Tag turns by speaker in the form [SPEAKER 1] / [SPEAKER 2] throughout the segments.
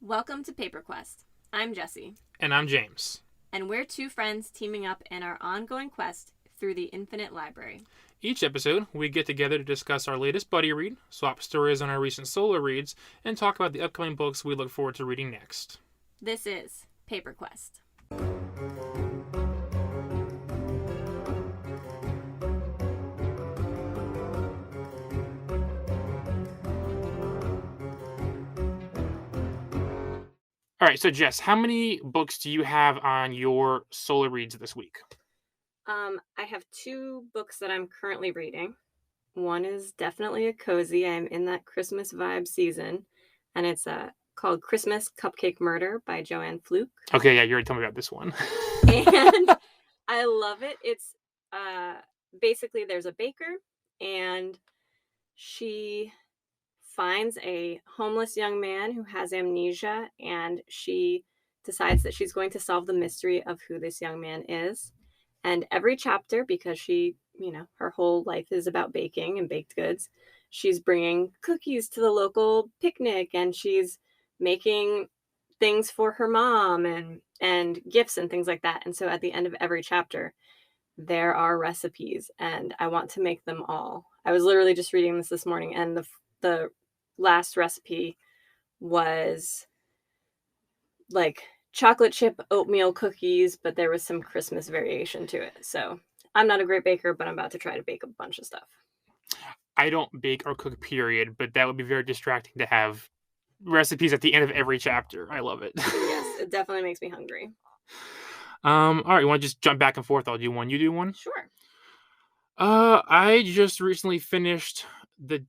[SPEAKER 1] Welcome to Paper Quest. I'm Jessie.
[SPEAKER 2] And I'm James.
[SPEAKER 1] And we're two friends teaming up in our ongoing quest through the infinite library.
[SPEAKER 2] Each episode, we get together to discuss our latest buddy read, swap stories on our recent solo reads, and talk about the upcoming books we look forward to reading next.
[SPEAKER 1] This is Paper Quest.
[SPEAKER 2] All right, so Jess, how many books do you have on your solo reads this week?
[SPEAKER 1] I have two books that I'm currently reading. One is definitely a cozy. I'm in that Christmas vibe season, and it's called Christmas Cupcake Murder by Joanne Fluke.
[SPEAKER 2] Okay, yeah, you already told me about this one.
[SPEAKER 1] And I love it. It's basically there's a baker, and she finds a homeless young man who has amnesia, and she decides that she's going to solve the mystery of who this young man is. And every chapter, because she, her whole life is about baking and baked goods, she's bringing cookies to the local picnic, and she's making things for her mom and gifts and things like that. And so at the end of every chapter, there are recipes, and I want to make them all. I was literally just reading this morning, and the last recipe was like chocolate chip oatmeal cookies, but there was some Christmas variation to it. So I'm not a great baker, but I'm about to try to bake a bunch of stuff.
[SPEAKER 2] I don't bake or cook, period, but that would be very distracting to have recipes at the end of every chapter. I love it.
[SPEAKER 1] Yes, it definitely makes me hungry.
[SPEAKER 2] All right, you want to just jump back and forth? I'll do one, you do one?
[SPEAKER 1] Sure.
[SPEAKER 2] I just recently finished the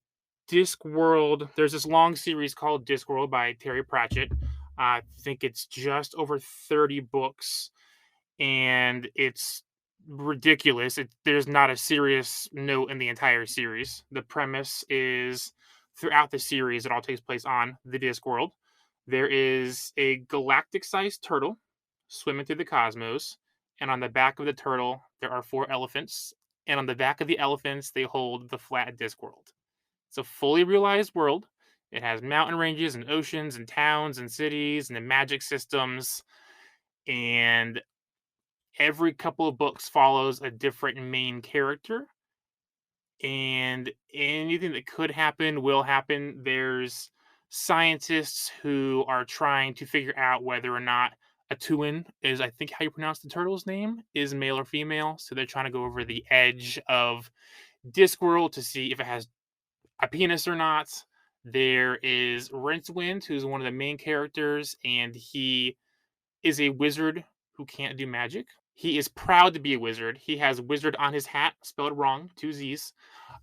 [SPEAKER 2] Discworld. There's this long series called Discworld by Terry Pratchett. I think it's just over 30 books, and it's ridiculous. There's not a serious note in the entire series. The premise is throughout the series, it all takes place on the Discworld. There is a galactic-sized turtle swimming through the cosmos, and on the back of the turtle, there are 4 elephants, and on the back of the elephants, they hold the flat Discworld. It's a fully realized world. It has mountain ranges and oceans and towns and cities and the magic systems. And every couple of books follows a different main character. And anything that could happen will happen. There's scientists who are trying to figure out whether or not a Tuin is, I think how you pronounce the turtle's name, is male or female. So they're trying to go over the edge of Discworld to see if it has a penis or not. There is Rincewind, who's one of the main characters, and he is a wizard who can't do magic. He is proud to be a wizard. He has wizard on his hat, spelled wrong, 2 Z's.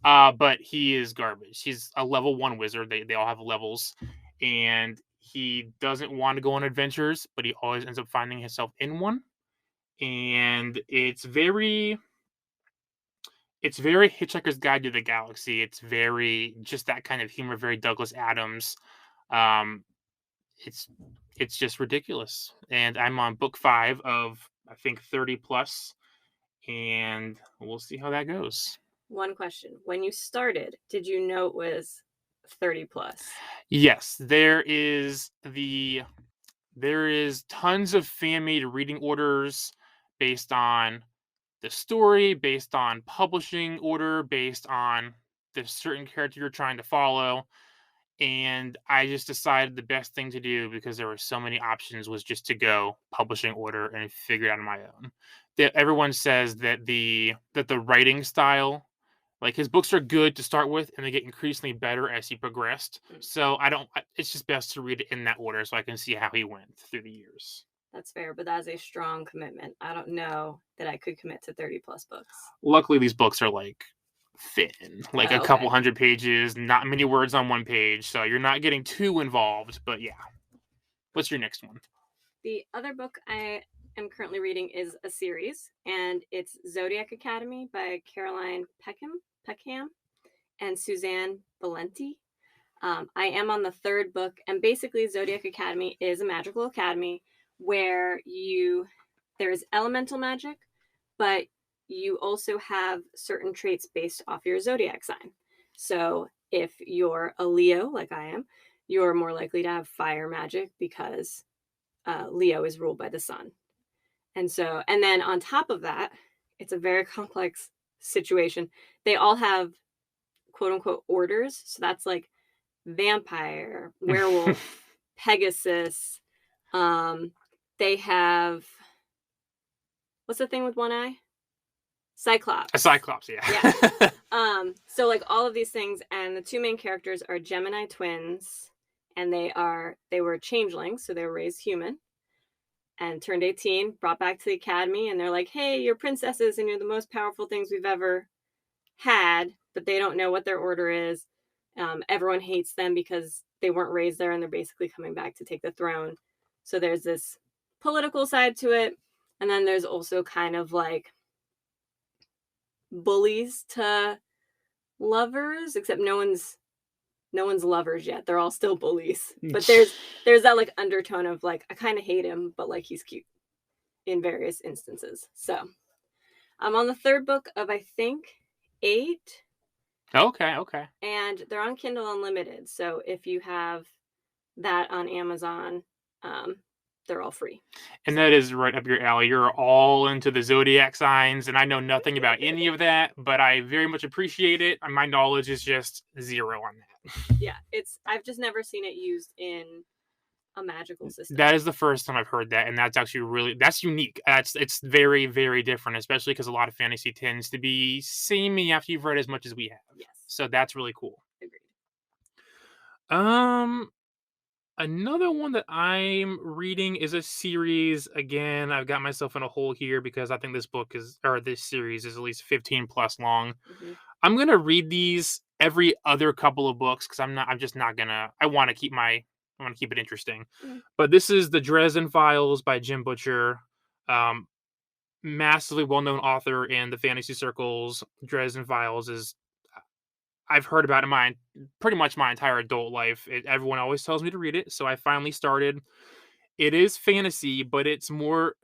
[SPEAKER 2] But he is garbage. He's a level 1 wizard. They all have levels. And he doesn't want to go on adventures, but he always ends up finding himself in one. And it's very Hitchhiker's Guide to the Galaxy. It's very just that kind of humor, very Douglas Adams. It's just ridiculous. And I'm on book 5 of, I think, 30 plus, and we'll see how that goes.
[SPEAKER 1] One question. When you started, did you know it was 30 plus?
[SPEAKER 2] Yes, there is tons of fan-made reading orders based on the story, based on publishing order, based on the certain character you're trying to follow. And I just decided the best thing to do, because there were so many options, was just to go publishing order and figure it out on my own. Everyone says that the writing style, like his books are good to start with, and they get increasingly better as he progressed. So it's just best to read it in that order so I can see how he went through the years.
[SPEAKER 1] That's fair, but that's a strong commitment. I don't know that I could commit to 30 plus books.
[SPEAKER 2] Luckily, these books are like thin, like a couple hundred pages, not many words on one page, so you're not getting too involved. But yeah. What's your next one?
[SPEAKER 1] The other book I am currently reading is a series, and it's Zodiac Academy by Caroline Peckham and Suzanne Valenti. I am on the 3rd book, and basically Zodiac Academy is a magical academy where there is elemental magic, but you also have certain traits based off your zodiac sign. So if you're a Leo, like I am, you're more likely to have fire magic because Leo is ruled by the sun. And then on top of that, it's a very complex situation. They all have quote unquote orders. So that's like vampire, werewolf, Pegasus. Um, they have, what's the thing with one eye?
[SPEAKER 2] A
[SPEAKER 1] Cyclops.
[SPEAKER 2] Cyclops,
[SPEAKER 1] Yeah.
[SPEAKER 2] yeah.
[SPEAKER 1] So like all of these things, and the two main characters are Gemini twins, and they were changelings, so they were raised human and turned 18, brought back to the academy, and they're like, hey, you're princesses and you're the most powerful things we've ever had, but they don't know what their order is. Everyone hates them because they weren't raised there and they're basically coming back to take the throne. So there's this political side to it. And then there's also kind of like bullies to lovers, except no one's lovers yet. They're all still bullies. But there's that like undertone of like, I kind of hate him, but like he's cute in various instances. So I'm on the third book of, I think, 8.
[SPEAKER 2] Okay.
[SPEAKER 1] And they're on Kindle Unlimited. So if you have that on Amazon, they're all free.
[SPEAKER 2] And that is right up your alley. You're all into the zodiac signs, and I know nothing about any of that, but I very much appreciate it. My knowledge is just zero on that.
[SPEAKER 1] Yeah, I've just never seen it used in a magical system.
[SPEAKER 2] That is the first time I've heard that, and that's actually that's unique. It's very, very different, especially because a lot of fantasy tends to be samey after you've read as much as we have.
[SPEAKER 1] Yes.
[SPEAKER 2] So that's really cool.
[SPEAKER 1] Agreed.
[SPEAKER 2] Another one that I'm reading is a series. Again, I've got myself in a hole here because I think this series is at least 15 plus long.
[SPEAKER 1] Mm-hmm.
[SPEAKER 2] I'm gonna read these every other couple of books because I want to keep it interesting.
[SPEAKER 1] Mm-hmm.
[SPEAKER 2] But this is the Dresden Files by Jim Butcher. Massively well-known author in the fantasy circles. Dresden Files is I've heard about it pretty much my entire adult life. Everyone always tells me to read it, so I finally started. It is fantasy, but it's more,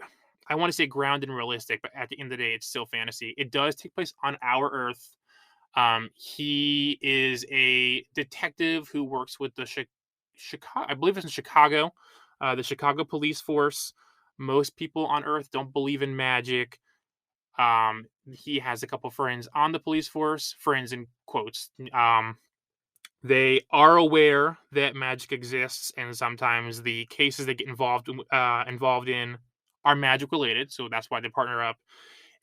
[SPEAKER 2] I want to say grounded and realistic, but at the end of the day, it's still fantasy. It does take place on our Earth. He is a detective who works with the Chicago, I believe it's in Chicago, the Chicago police force. Most people on Earth don't believe in magic. He has a couple friends on the police force, friends in quotes. They are aware that magic exists, and sometimes the cases they get involved in are magic related. So that's why they partner up.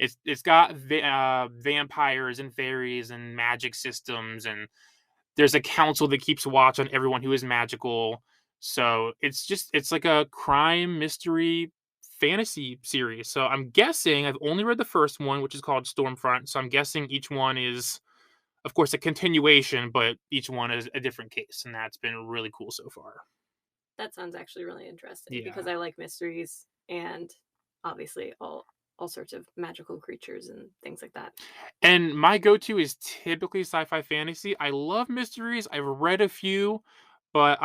[SPEAKER 2] It's got vampires and fairies and magic systems, and there's a council that keeps watch on everyone who is magical. So it's like a crime mystery fantasy series. So I'm guessing I've only read the first one, which is called Stormfront. So I'm guessing each one is, of course, a continuation, but each one is a different case, and that's been really cool so far.
[SPEAKER 1] That sounds actually really interesting because I like mysteries and obviously all sorts of magical creatures and things like that.
[SPEAKER 2] And my go-to is typically sci-fi fantasy. I love mysteries. I've read a few, but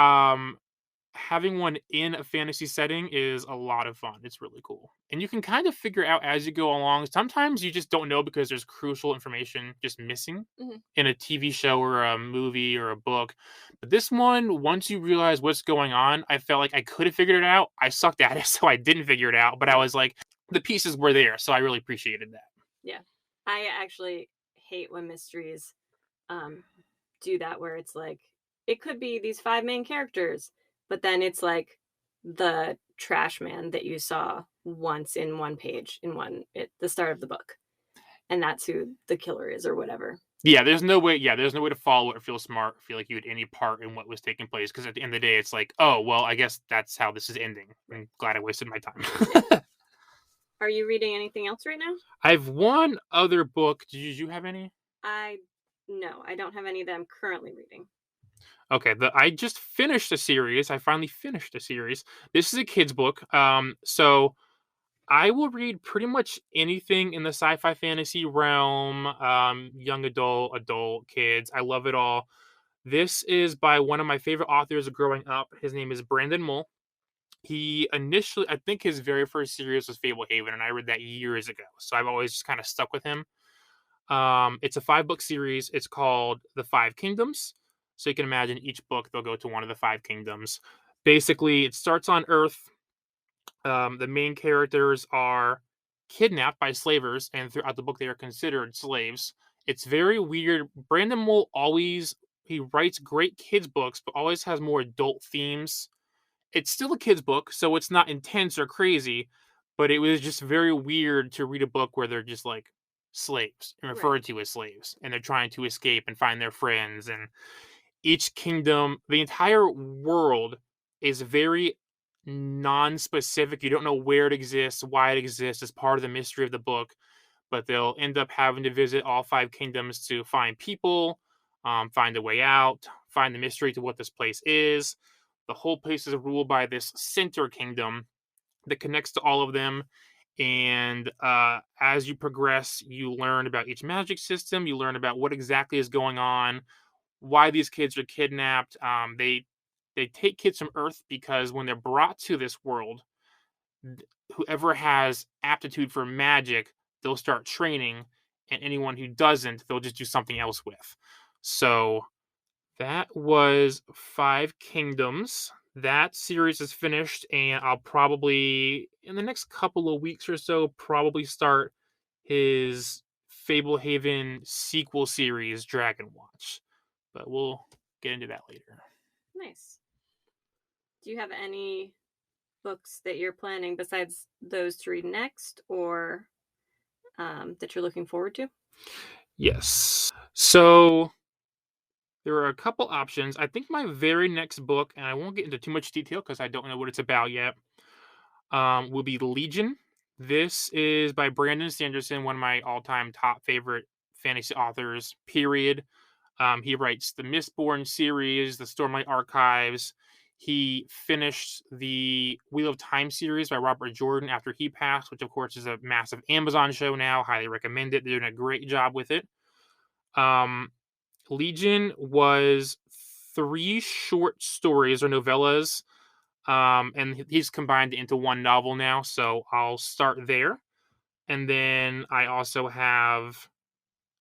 [SPEAKER 2] having one in a fantasy setting is a lot of fun. It's really cool. And you can kind of figure out as you go along. Sometimes you just don't know because there's crucial information just missing in a TV show or a movie or a book. But this one, once you realize what's going on, I felt like I could have figured it out. I sucked at it, so I didn't figure it out. But I was like, the pieces were there, so I really appreciated that.
[SPEAKER 1] Yeah. I actually hate when mysteries do that, where it's like, it could be these 5 main characters, but then it's like the trash man that you saw once in one page the start of the book, and that's who the killer is or whatever.
[SPEAKER 2] There's no way to follow it or feel smart or feel like you had any part in what was taking place, because at the end of the day it's like, oh well, I guess that's how this is ending. I'm glad I wasted my time.
[SPEAKER 1] Yeah. Are you reading anything else right now?
[SPEAKER 2] I have one other book. Did you have any?
[SPEAKER 1] No, I don't have any that I'm currently reading.
[SPEAKER 2] Okay, I just finished a series. I finally finished a series. This is a kid's book. So I will read pretty much anything in the sci-fi fantasy realm, young adult, kids. I love it all. This is by one of my favorite authors growing up. His name is Brandon Mull. I think his very first series was Fablehaven, and I read that years ago. So I've always just kind of stuck with him. It's a 5-book series. It's called The Five Kingdoms. So you can imagine each book they'll go to one of the five kingdoms. Basically, it starts on Earth. The main characters are kidnapped by slavers, and throughout the book, they are considered slaves. It's very weird. Brandon will always he writes great kids books, but always has more adult themes. It's still a kids book, so it's not intense or crazy, but it was just very weird to read a book where they're just like slaves and
[SPEAKER 1] Right.
[SPEAKER 2] referred to as slaves, and they're trying to escape and find their friends. And each kingdom, the entire world is very non-specific. You don't know where it exists, why it exists, as part of the mystery of the book. But they'll end up having to visit all five kingdoms to find people, find a way out, find the mystery to what this place is. The whole place is ruled by this center kingdom that connects to all of them. And as you progress, you learn about each magic system. You learn about what exactly is going on, why these kids are kidnapped. They take kids from Earth because when they're brought to this world, whoever has aptitude for magic, they'll start training, and anyone who doesn't, they'll just do something else with. So that was Five Kingdoms. That series is finished, and I'll probably, in the next couple of weeks or so, probably start his Fablehaven sequel series, Dragon Watch. But we'll get into that later.
[SPEAKER 1] Nice. Do you have any books that you're planning besides those to read next, or that you're looking forward to?
[SPEAKER 2] Yes. So there are a couple options. I think my very next book, and I won't get into too much detail because I don't know what it's about yet, will be Legion. This is by Brandon Sanderson, one of my all-time top favorite fantasy authors. Period. He writes the Mistborn series, the Stormlight Archives. He finished the Wheel of Time series by Robert Jordan after he passed, which of course is a massive Amazon show now. Highly recommend it. They're doing a great job with it. Um, Legion was three short stories or novellas, and he's combined it into one novel now. So I'll start there, and then I also have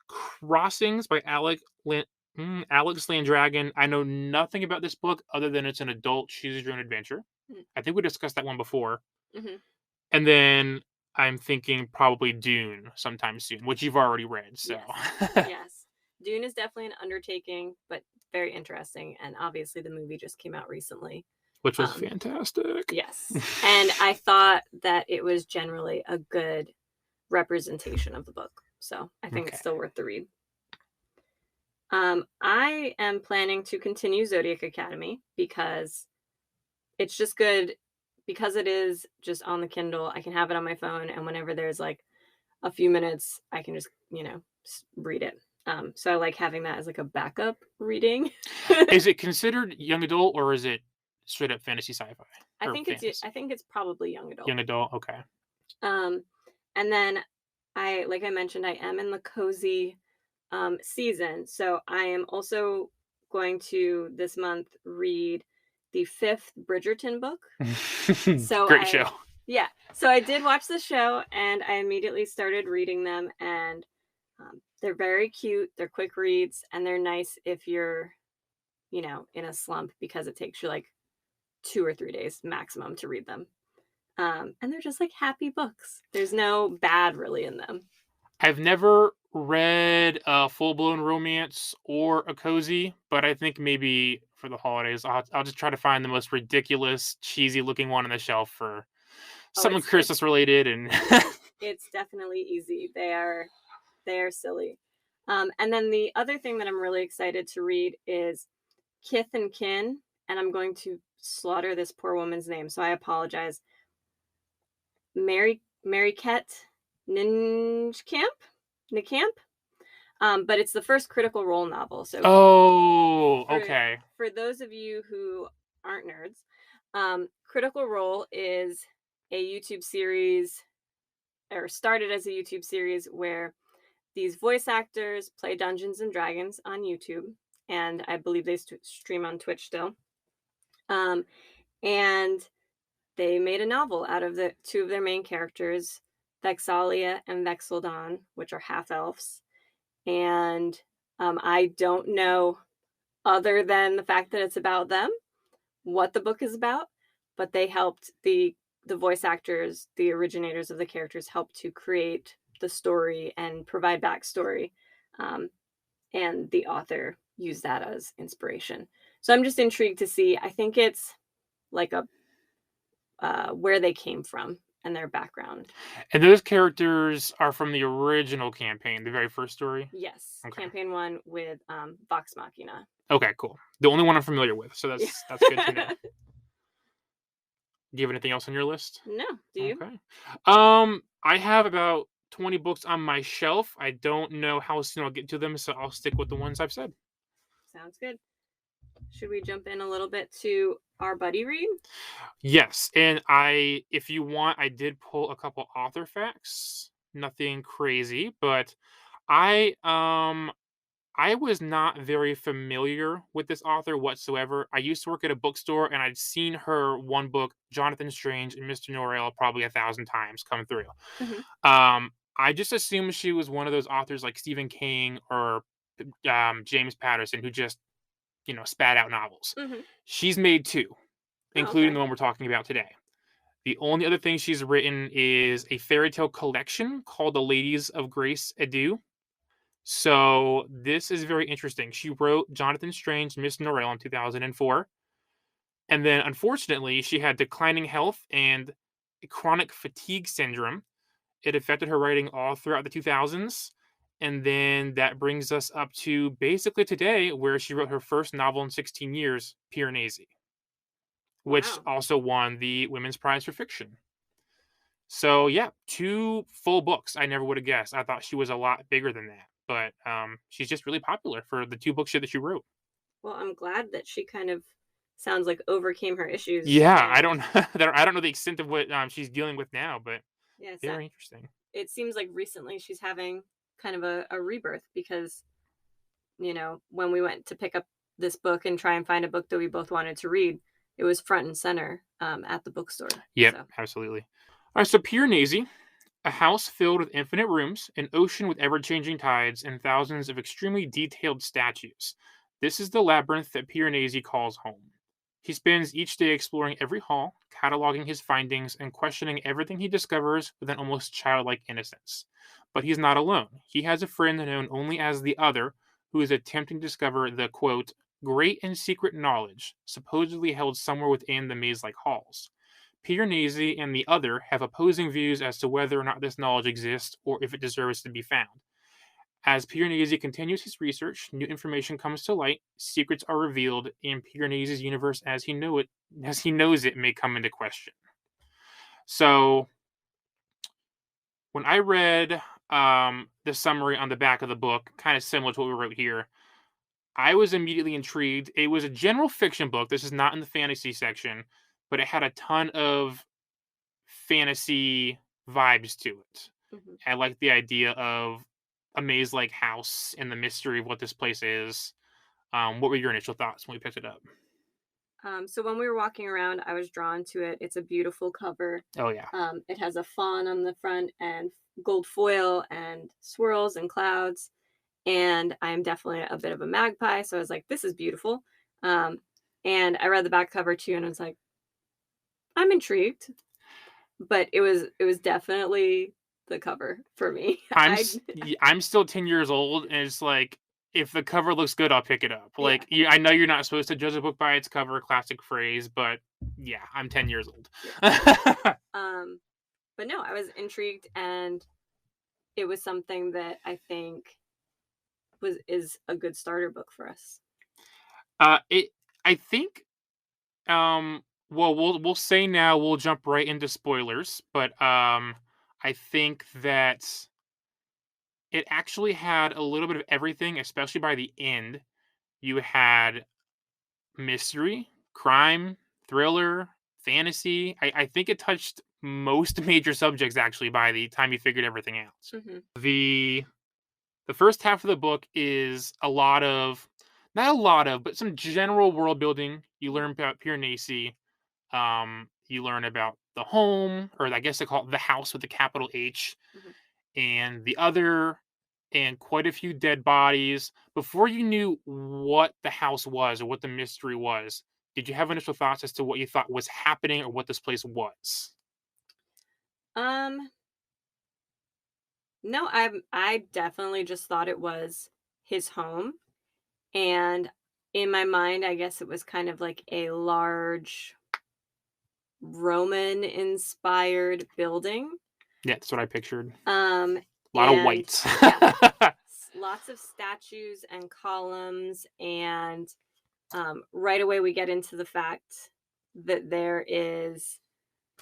[SPEAKER 2] Crossings by Alex Landragon. I know nothing about this book other than it's an adult choose your own adventure. I think we discussed that one before.
[SPEAKER 1] Mm-hmm.
[SPEAKER 2] And then I'm thinking probably Dune sometime soon, which you've already read. So
[SPEAKER 1] Yes. Yes. Dune is definitely an undertaking, but very interesting. And obviously, the movie just came out recently.
[SPEAKER 2] which was fantastic.
[SPEAKER 1] Yes. And I thought that it was generally a good representation of the book. So I think it's still worth the read. I am planning to continue Zodiac Academy because it's just good because it is just on the Kindle. I can have it on my phone, and whenever there's like a few minutes, I can just, read it. So I like having that as like a backup reading.
[SPEAKER 2] Is it considered young adult or is it straight up fantasy sci-fi?
[SPEAKER 1] I think it's probably young adult.
[SPEAKER 2] Young adult, okay.
[SPEAKER 1] And then like I mentioned, I am in the cozy season. So I am also going to this month read the fifth Bridgerton book.
[SPEAKER 2] Great show.
[SPEAKER 1] Yeah. So I did watch the show and I immediately started reading them, and they're very cute. They're quick reads, and they're nice if you're, in a slump, because it takes you like 2 or 3 days maximum to read them. And they're just like happy books. There's no bad really in them.
[SPEAKER 2] I've never read a full-blown romance or a cozy, but I think maybe for the holidays, I'll just try to find the most ridiculous, cheesy-looking one on the shelf for something Christmas-related. And
[SPEAKER 1] it's definitely easy. They are silly. And then the other thing that I'm really excited to read is Kith and Kin, and I'm going to slaughter this poor woman's name, so I apologize. Mary Ket Ninjkamp? But it's the first Critical Role novel. So
[SPEAKER 2] okay.
[SPEAKER 1] For those of you who aren't nerds, Critical Role is a YouTube series, or started as a YouTube series, where these voice actors play Dungeons and Dragons on YouTube, and I believe they stream on Twitch still. And they made a novel out of the two of their main characters, Vexalia and Vexeldon, which are half elves. And I don't know other than the fact that it's about them, what the book is about, but they helped the voice actors, the originators of the characters helped to create the story and provide backstory. Um, and the author used that as inspiration. So I'm just intrigued to see. I think it's like a where they came from and their background.
[SPEAKER 2] And those characters are from the original campaign, the very first story?
[SPEAKER 1] Yes,
[SPEAKER 2] Okay.
[SPEAKER 1] campaign one with Vox Machina.
[SPEAKER 2] Okay, cool. The only one I'm familiar with, so
[SPEAKER 1] Yeah.
[SPEAKER 2] that's good to know. Do you have anything else on your list?
[SPEAKER 1] No, do you?
[SPEAKER 2] Okay. I have about 20 books on my shelf. I don't know how soon I'll get to them, so I'll stick with the ones I've said.
[SPEAKER 1] Sounds good. Should we jump in a little bit to our buddy read?
[SPEAKER 2] Yes, and if you want, I did pull a couple author facts. Nothing crazy, but I um I was not very familiar with this author whatsoever. I used to work at a bookstore and I'd seen her one book, Jonathan Strange and Mr. Norrell, probably 1,000 times come through.
[SPEAKER 1] Hmm.
[SPEAKER 2] I just assumed she was one of those authors like Stephen King or James Patterson who just, spat out novels.
[SPEAKER 1] Hmm.
[SPEAKER 2] She's made two,
[SPEAKER 1] Oh,
[SPEAKER 2] including
[SPEAKER 1] okay.
[SPEAKER 2] the one we're talking about today. The only other thing she's written is a fairy tale collection called The Ladies of Grace Adieu. So this is very interesting. She wrote Jonathan Strange, Miss Norrell in 2004. And then unfortunately, she had declining health and chronic fatigue syndrome. It affected her writing all throughout the 2000s. And then that brings us up to basically today, where she wrote her first novel in 16 years, Piranesi, which
[SPEAKER 1] Wow.
[SPEAKER 2] also won the Women's Prize for Fiction. So yeah, two full books. I never would have guessed. I thought she was a lot bigger than that, but she's just really popular for the two books that she wrote.
[SPEAKER 1] Well, I'm glad that she kind of sounds like overcame her issues
[SPEAKER 2] Yeah, I
[SPEAKER 1] and
[SPEAKER 2] don't I don't know the extent of what she's dealing with now, but
[SPEAKER 1] yeah,
[SPEAKER 2] very interesting.
[SPEAKER 1] it seems like recently she's having kind of a rebirth because, when we went to pick up this book and try and find a book that we both wanted to read, it was front and center at the bookstore.
[SPEAKER 2] Yep,
[SPEAKER 1] So,
[SPEAKER 2] absolutely. All right, so Piranesi, a house filled with infinite rooms, an ocean with ever changing tides, and thousands of extremely detailed statues. This is the labyrinth that Piranesi calls home. He spends each day exploring every hall, cataloging his findings, and questioning everything he discovers with an almost childlike innocence. But he's not alone. He has a friend known only as the Other, who is attempting to discover the quote, great and secret knowledge supposedly held somewhere within the maze like halls. Piranesi and the Other have opposing views as to whether or not this knowledge exists or if it deserves to be found. As Piranesi continues his research, new information comes to light, secrets are revealed, and Piranesi's universe as he knows it may come into question. So when I read the summary on the back of the book, kind of similar to what we wrote here, I was immediately intrigued. It was a general fiction book. This is not in the fantasy section, but it had a ton of fantasy vibes to it.
[SPEAKER 1] mhm.
[SPEAKER 2] I like the idea of a maze-like house and the mystery of what this place is. What were your initial thoughts when we picked it up?
[SPEAKER 1] So when we were walking around, I was drawn to it. It's a beautiful cover.
[SPEAKER 2] Oh yeah,
[SPEAKER 1] It has a fawn on the front and gold foil and swirls and clouds. And I'm definitely a bit of a magpie, so I was like, "This is beautiful." Um, and I read the back cover too, and I was like, "I'm intrigued." But it was definitely the cover for me. I
[SPEAKER 2] I'm still 10 years old, and it's like if the cover looks good, I'll pick it up.
[SPEAKER 1] yeah,
[SPEAKER 2] Like I know you're not supposed to judge a book by its cover, classic phrase, but yeah, I'm 10 years old.
[SPEAKER 1] yeah. Um, but no, I was intrigued, and it was something that I think is a good starter book for us.
[SPEAKER 2] It I think well, we'll say now we'll jump right into spoilers, but I think that it actually had a little bit of everything, especially by the end. You had mystery, crime, thriller, fantasy. I think it touched most major subjects actually by the time you figured everything out.
[SPEAKER 1] Hmm.
[SPEAKER 2] The first half of the book is a lot of not a lot of, but some general world building. You learn about Piranesi. You learn about the home, or I guess they call it the house with the capital H,
[SPEAKER 1] Hmm.
[SPEAKER 2] and the Other. and quite a few dead bodies. Before you knew what the house was or what the mystery was, did you have initial thoughts as to what you thought was happening or what this place was?
[SPEAKER 1] Um, no, I definitely just thought it was his home, and in my mind, I guess it was kind of like a large Roman-inspired building.
[SPEAKER 2] Yeah, that's what I pictured.
[SPEAKER 1] Um,
[SPEAKER 2] A lot of
[SPEAKER 1] and
[SPEAKER 2] whites.
[SPEAKER 1] yeah, lots of statues and columns, and right away we get into the fact that there is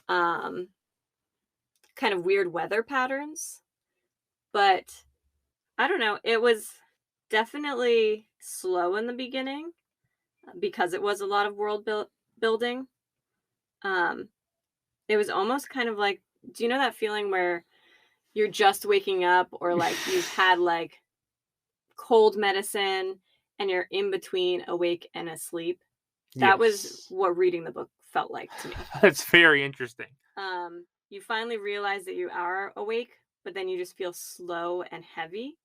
[SPEAKER 1] um, kind of weird weather patterns, but I don't know. It was definitely slow in the beginning because it was a lot of building. Um, it was almost kind of like, do you know that feeling where you're just waking up, or like you've had like cold medicine and you're in between awake and asleep? That was
[SPEAKER 2] Yes.
[SPEAKER 1] what reading the book felt like to me.
[SPEAKER 2] That's very interesting.
[SPEAKER 1] You finally realize that you are awake, but then you just feel slow and heavy.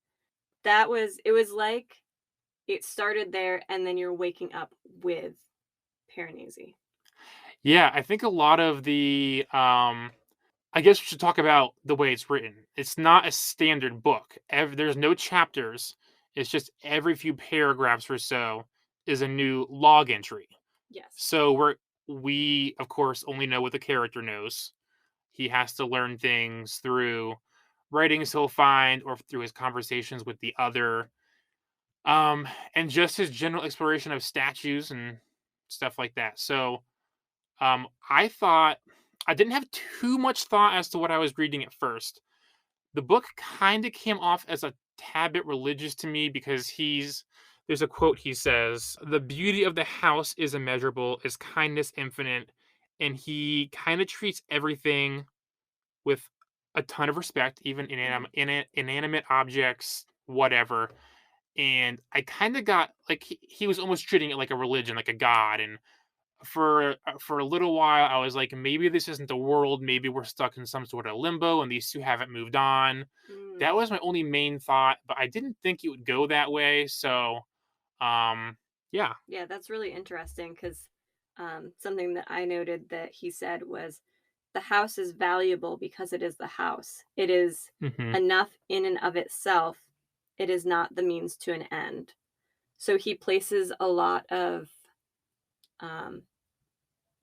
[SPEAKER 1] It was like it started there and then you're waking up with Piranesi.
[SPEAKER 2] Yeah, I think a lot of I guess we should talk about the way it's written. It's not a standard book. There's no chapters. It's just every few paragraphs or so is a new log entry.
[SPEAKER 1] Yes.
[SPEAKER 2] So we of course only know what the character knows. He has to learn things through writings he'll find or through his conversations with the other. And just his general exploration of statues and stuff like that. So I thought I didn't have too much thought as to what I was reading at first. The book kind of came off as a tad bit religious to me because there's a quote he says, "The beauty of the house is immeasurable, is kindness infinite," and he kind of treats everything with a ton of respect, even
[SPEAKER 1] Mhm.
[SPEAKER 2] inanimate objects, whatever. And I kind of got like he was almost treating it like a religion, like a god, and for a little while, I was like, maybe this isn't the world. Maybe we're stuck in some sort of limbo, and these two haven't moved on.
[SPEAKER 1] Mm.
[SPEAKER 2] That was my only main thought, but I didn't think it would go that way. So, um, yeah.
[SPEAKER 1] Yeah, that's really interesting because something that I noted that he said was the house is valuable because it is the house. It is
[SPEAKER 2] Hmm.
[SPEAKER 1] enough in and of itself. It is not the means to an end. So he places a lot of um,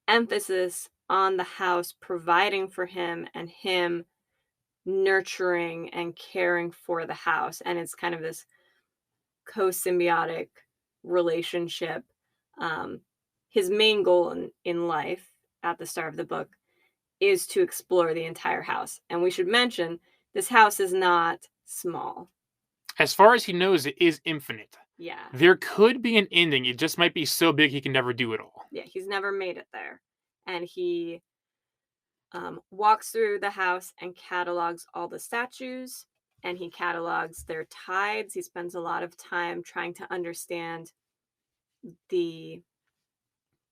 [SPEAKER 1] emphasis on the house providing for him and him nurturing and caring for the house. And it's kind of this co-symbiotic relationship. Um, his main goal in life at the start of the book is to explore the entire house. And we should mention this house is not small.
[SPEAKER 2] As far as he knows, it is infinite.
[SPEAKER 1] Yeah.
[SPEAKER 2] There could be an ending. It just might be so big he can never do it all.
[SPEAKER 1] Yeah. He's never made it there. And he walks through the house and catalogs all the statues, and he catalogs their tides. He spends a lot of time trying to understand the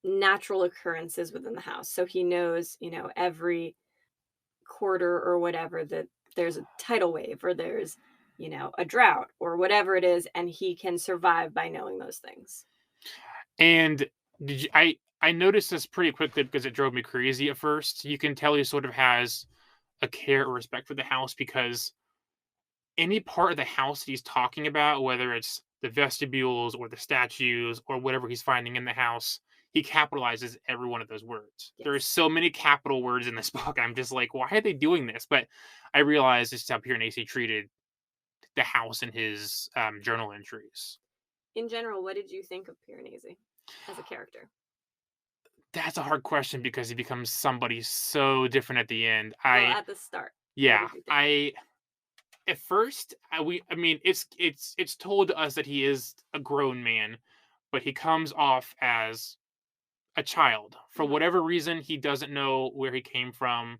[SPEAKER 1] natural occurrences within the house. So he knows, every quarter or whatever that there's a tidal wave or there's, a drought or whatever it is. And he can survive by knowing those things.
[SPEAKER 2] And I noticed this pretty quickly because it drove me crazy at first. You can tell he sort of has a care or respect for the house because any part of the house that he's talking about, whether it's the vestibules or the statues or whatever he's finding in the house, he capitalizes every one of those words. There are
[SPEAKER 1] Yes.
[SPEAKER 2] so many capital words in this book. I'm just like, why are they doing this? But I realized this is how Piranesi treated the house in his journal entries.
[SPEAKER 1] In general, what did you think of Piranesi as a character?
[SPEAKER 2] That's a hard question because he becomes somebody so different at the end.
[SPEAKER 1] Well, at the start, what
[SPEAKER 2] Yeah,
[SPEAKER 1] did you think?
[SPEAKER 2] I at first I mean it's told to us that he is a grown man, but he comes off as a child. For
[SPEAKER 1] Hmm.
[SPEAKER 2] whatever reason, he doesn't know where he came from,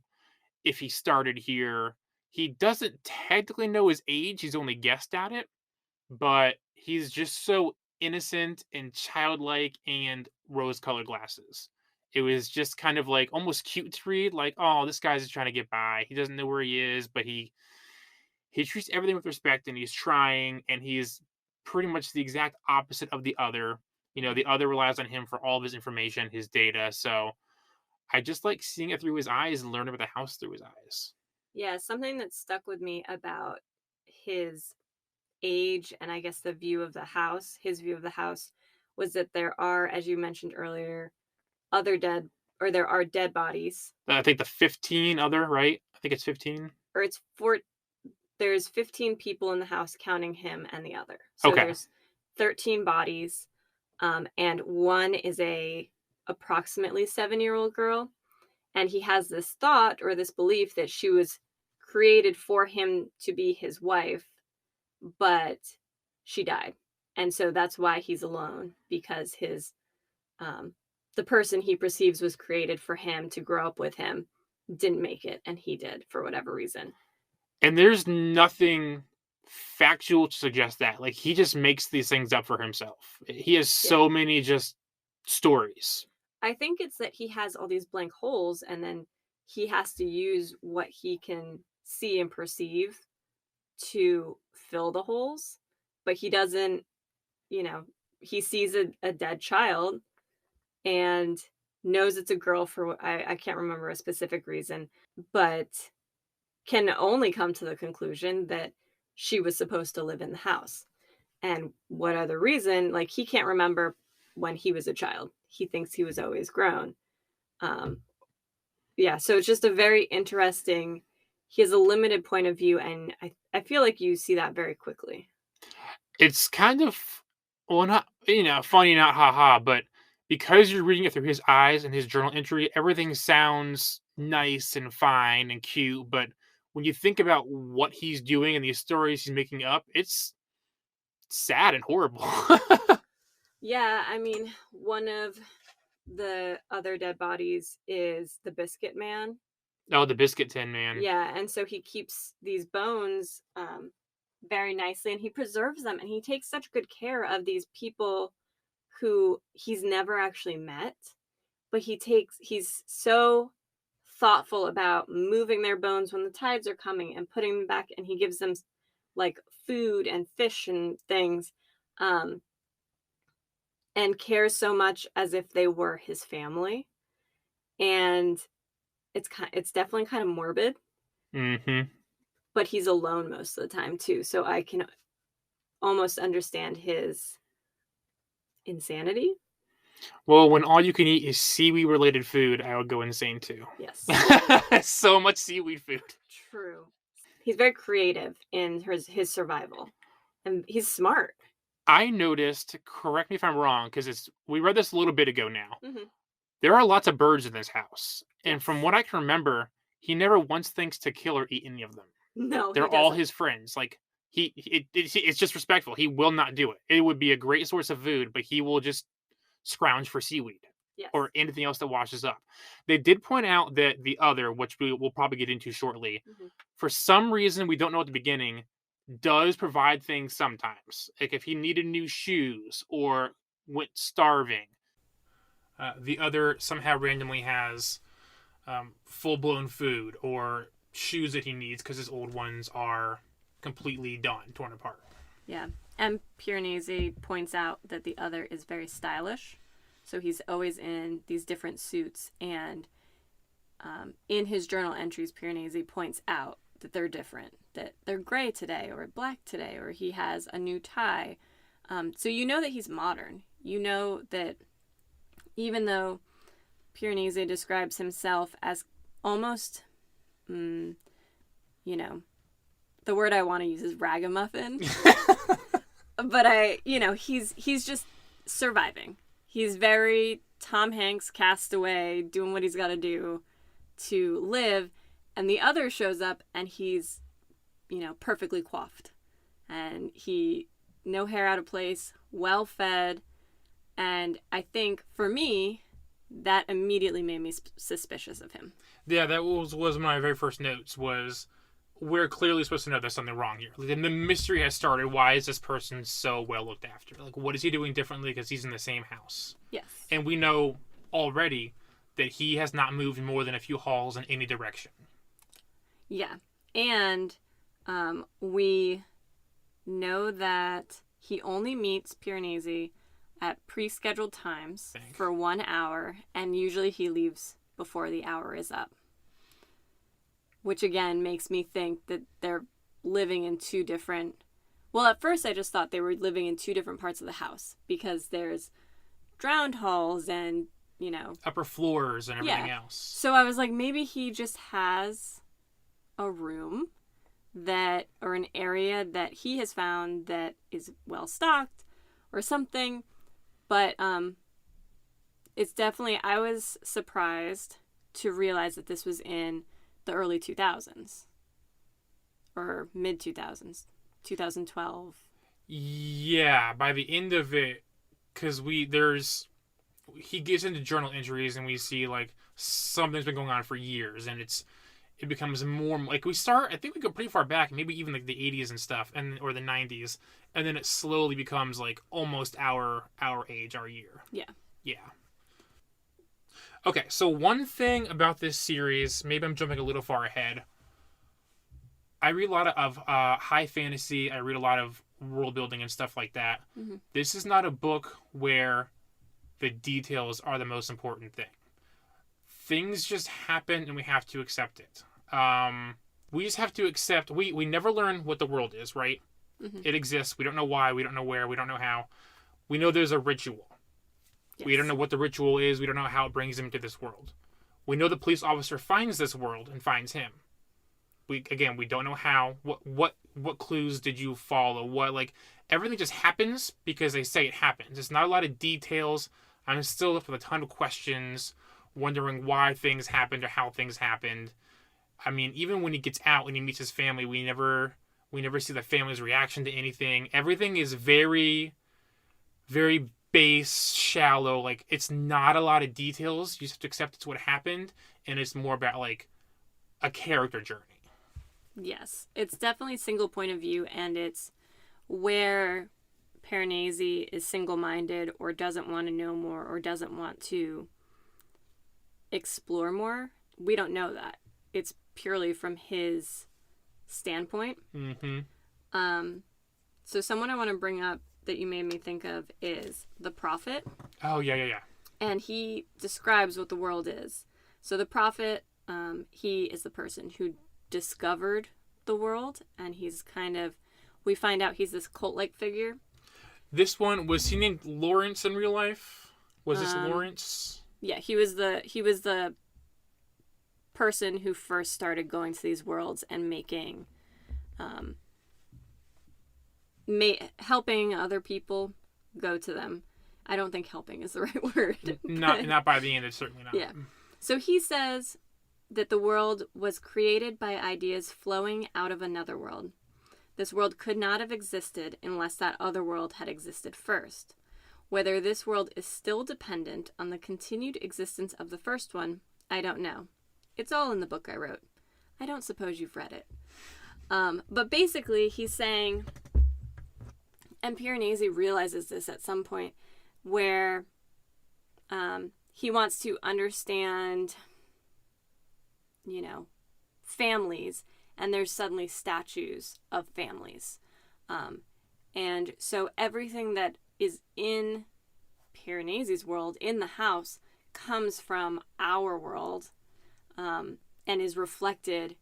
[SPEAKER 2] if he started here. He doesn't technically know his age, he's only guessed at it, but he's just so innocent and childlike and rose-colored glasses. It was just kind of like almost cute to read, like, oh, this guy's just trying to get by. He doesn't know where he is, but he treats everything with respect, and he's trying, and he's pretty much the exact opposite of the other. The other relies on him for all of his information, his data. So I just like seeing it through his eyes and learning about the house through his eyes.
[SPEAKER 1] Yeah, something that stuck with me about his age and I guess the view of the house, his view of the house, was that there are, as you mentioned earlier, other dead or there are dead bodies,
[SPEAKER 2] I think the 15 other, right? I think it's 15.
[SPEAKER 1] or it's four. There's 15 people in the house counting him and the other. So
[SPEAKER 2] Okay.
[SPEAKER 1] there's 13 bodies, and one is a approximately 7-year-old girl, and he has this thought or this belief that she was created for him to be his wife, but she died. And so that's why he's alone, because his um the person he perceives was created for him to grow up with him didn't make it, and he did for whatever reason.
[SPEAKER 2] And there's nothing factual to suggest that. Like, he just makes these things up for himself. He has
[SPEAKER 1] Yeah.
[SPEAKER 2] so many just stories.
[SPEAKER 1] I think it's that he has all these blank holes, and then he has to use what he can see and perceive to fill the holes, but he doesn't, you know, he sees a dead child and knows it's a girl for I can't remember a specific reason, but can only come to the conclusion that she was supposed to live in the house. And what other reason? Like, he can't remember when he was a child. He thinks he was always grown. Um, yeah, so it's just a very interesting. He has a limited point of view, and I feel like you see that very quickly.
[SPEAKER 2] It's kind of, well, not, funny, not haha, but because you're reading it through his eyes and his journal entry, everything sounds nice and fine and cute. But when you think about what he's doing and these stories he's making up, it's sad and horrible.
[SPEAKER 1] Yeah, I mean, one of the other dead bodies is the biscuit man.
[SPEAKER 2] Oh, the Biscuit Tin Man.
[SPEAKER 1] Yeah, and so he keeps these bones very nicely, and he preserves them, and he takes such good care of these people who he's never actually met, but he's so thoughtful about moving their bones when the tides are coming and putting them back, and he gives them like food and fish and things, um, and cares so much as if they were his family. And it's definitely kind of morbid,
[SPEAKER 2] Hmm.
[SPEAKER 1] but he's alone most of the time too. So I can almost understand his insanity.
[SPEAKER 2] Well, when all you can eat is seaweed related food, I would go insane too.
[SPEAKER 1] Yes,
[SPEAKER 2] So much seaweed food.
[SPEAKER 1] true. He's very creative in his survival, and he's smart.
[SPEAKER 2] I noticed, correct me if I'm wrong, because it's we read this a little bit ago now.
[SPEAKER 1] Hmm.
[SPEAKER 2] There are lots of birds in this house, and from
[SPEAKER 1] Yes.
[SPEAKER 2] what I can remember, he never once thinks to kill or eat any of them.
[SPEAKER 1] No, he
[SPEAKER 2] They're all
[SPEAKER 1] doesn't.
[SPEAKER 2] his friends. Like, it's just respectful. He will not do it. It would be a great source of food, but he will just scrounge for seaweed
[SPEAKER 1] Yes.
[SPEAKER 2] or anything else that washes up. They did point out that the other, which we will probably get into shortly,
[SPEAKER 1] Hmm.
[SPEAKER 2] for some reason we don't know at the beginning, does provide things sometimes. Like if he needed new shoes or went starving, the other somehow randomly has full blown food or shoes that he needs because his old ones are completely done, torn apart.
[SPEAKER 1] Yeah. And Piranesi points out that the other is very stylish. So he's always in these different suits. And in his journal entries, Piranesi points out that they're different, that they're gray today or black today, or he has a new tie. So you know that he's modern. You know that even though Piranesi describes himself as almost, the word I want to use is ragamuffin. But he's just surviving. He's very Tom Hanks, castaway, doing what he's got to do to live. And the other shows up and he's, perfectly coiffed. And no hair out of place, well fed. And I think for me, that immediately made me suspicious of him.
[SPEAKER 2] Yeah, that was one of my very first notes was we're clearly supposed to know there's something wrong here. Like, the mystery has started. Why is this person so well looked after? Like, what is he doing differently because he's in the same house?
[SPEAKER 1] Yes.
[SPEAKER 2] And we know already that he has not moved more than a few halls in any direction.
[SPEAKER 1] Yeah. And We know that he only meets Piranesi at pre-scheduled times for 1 hour, and usually he leaves before the hour is up. Which again makes me think that they're living in two different. Well, at first I just thought they were living in two different parts of the house because there's drowned halls and,
[SPEAKER 2] upper floors and everything
[SPEAKER 1] yeah.
[SPEAKER 2] else.
[SPEAKER 1] So I was like, maybe he just has a room or an area that he has found that is well stocked or something. But it's definitely, I was surprised to realize that this was in the early 2000s or mid 2000s, 2012.
[SPEAKER 2] Yeah, by the end of it, because he gets into journal entries and we see like something's been going on for years, and it becomes more like I think we go pretty far back, maybe even like the 80s and stuff, or the 90s, and then it slowly becomes like almost our age, our year.
[SPEAKER 1] Yeah.
[SPEAKER 2] Okay, so one thing about this series, maybe I'm jumping a little far ahead. I read a lot of high fantasy. I read a lot of world building and stuff like that.
[SPEAKER 1] Mm-hmm.
[SPEAKER 2] This is not a book where the details are the most important thing. Things just happen and we have to accept it. We just have to accept. We never learn what the world is, right?
[SPEAKER 1] Mm-hmm.
[SPEAKER 2] It exists. We don't know why. We don't know where. We don't know how. We know there's a ritual. Yes. We don't know what the ritual is. We don't know how it brings him to this world. We know the police officer finds this world and finds him. We don't know how. What clues did you follow? Everything just happens because they say it happens. It's not a lot of details. I'm still left with a ton of questions, wondering why things happened or how things happened. I mean, even when he gets out and he meets his family, we never see the family's reaction to anything. Everything is very, very base, shallow. Like, it's not a lot of details. You just have to accept it's what happened, and it's more about like a character journey.
[SPEAKER 1] Yes, it's definitely single point of view, and it's where Piranesi is single-minded or doesn't want to know more or doesn't want to explore more. We don't know that. It's purely from his standpoint.
[SPEAKER 2] Mm-hmm.
[SPEAKER 1] So someone I want to bring up that you made me think of is the prophet.
[SPEAKER 2] Oh, yeah.
[SPEAKER 1] And he describes what the world is. So the prophet, he is the person who discovered the world, and we find out he's this cult-like figure.
[SPEAKER 2] This one, was he named Lawrence in real life? Was this Lawrence?
[SPEAKER 1] Yeah, he was the person who first started going to these worlds and making helping other people go to them. I don't think helping is the right word.
[SPEAKER 2] Not by the end, it's certainly not.
[SPEAKER 1] Yeah. So he says that the world was created by ideas flowing out of another world. This world could not have existed unless that other world had existed first. Whether this world is still dependent on the continued existence of the first one, I don't know. It's all in the book I wrote. I don't suppose you've read it. But basically, he's saying, and Piranesi realizes this at some point, where he wants to understand, families, and there's suddenly statues of families. And so everything that is in Piranesi's world, in the house, comes from our world, and is reflected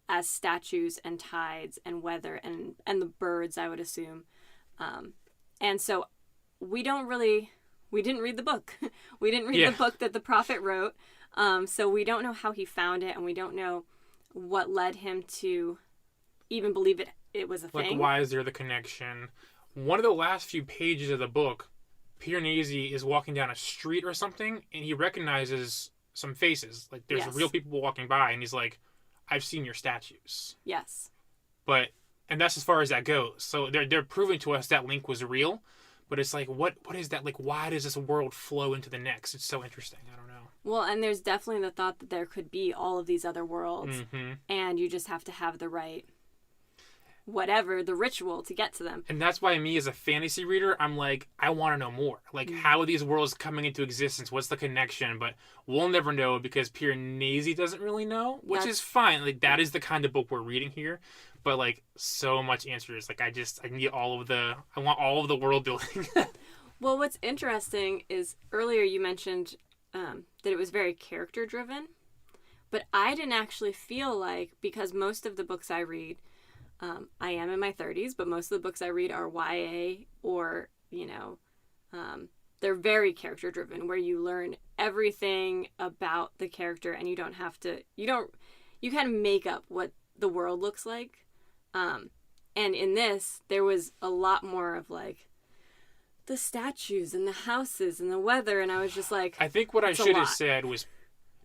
[SPEAKER 1] as statues and tides and weather and the birds, I would assume. And so we didn't read the book. We didn't read the book that the prophet wrote. So we don't know how he found it, and we don't know what led him to even believe it was a thing.
[SPEAKER 2] Like, why is there the connection? One of the last few pages of the book, Piranesi is walking down a street or something, and he recognizes some faces. Like, there's real people walking by, and he's like, I've seen your statues.
[SPEAKER 1] Yes.
[SPEAKER 2] And that's as far as that goes. So they're proving to us that link was real, but it's like, what is that? Like, why does this world flow into the next? It's so interesting. I don't know.
[SPEAKER 1] Well, and there's definitely the thought that there could be all of these other worlds, and you just have to have the right, the ritual to get to them.
[SPEAKER 2] And that's why me as a fantasy reader, I'm like, I want to know more. Like, how are these worlds coming into existence? What's the connection? But we'll never know because Piranesi doesn't really know, which is fine. Like, that is the kind of book we're reading here. but like so much answers. Like I need I want all of the world building.
[SPEAKER 1] Well, what's interesting is earlier you mentioned that it was very character driven, but I didn't actually feel like, because most of the books I read, I am in my 30s, but most of the books I read are YA or, they're very character driven where you learn everything about the character and you don't have to, you kind of make up what the world looks like. And in this, there was a lot more of like the statues and the houses and the weather. And I was just like,
[SPEAKER 2] I think what I
[SPEAKER 1] it's a
[SPEAKER 2] should have
[SPEAKER 1] lot.
[SPEAKER 2] said was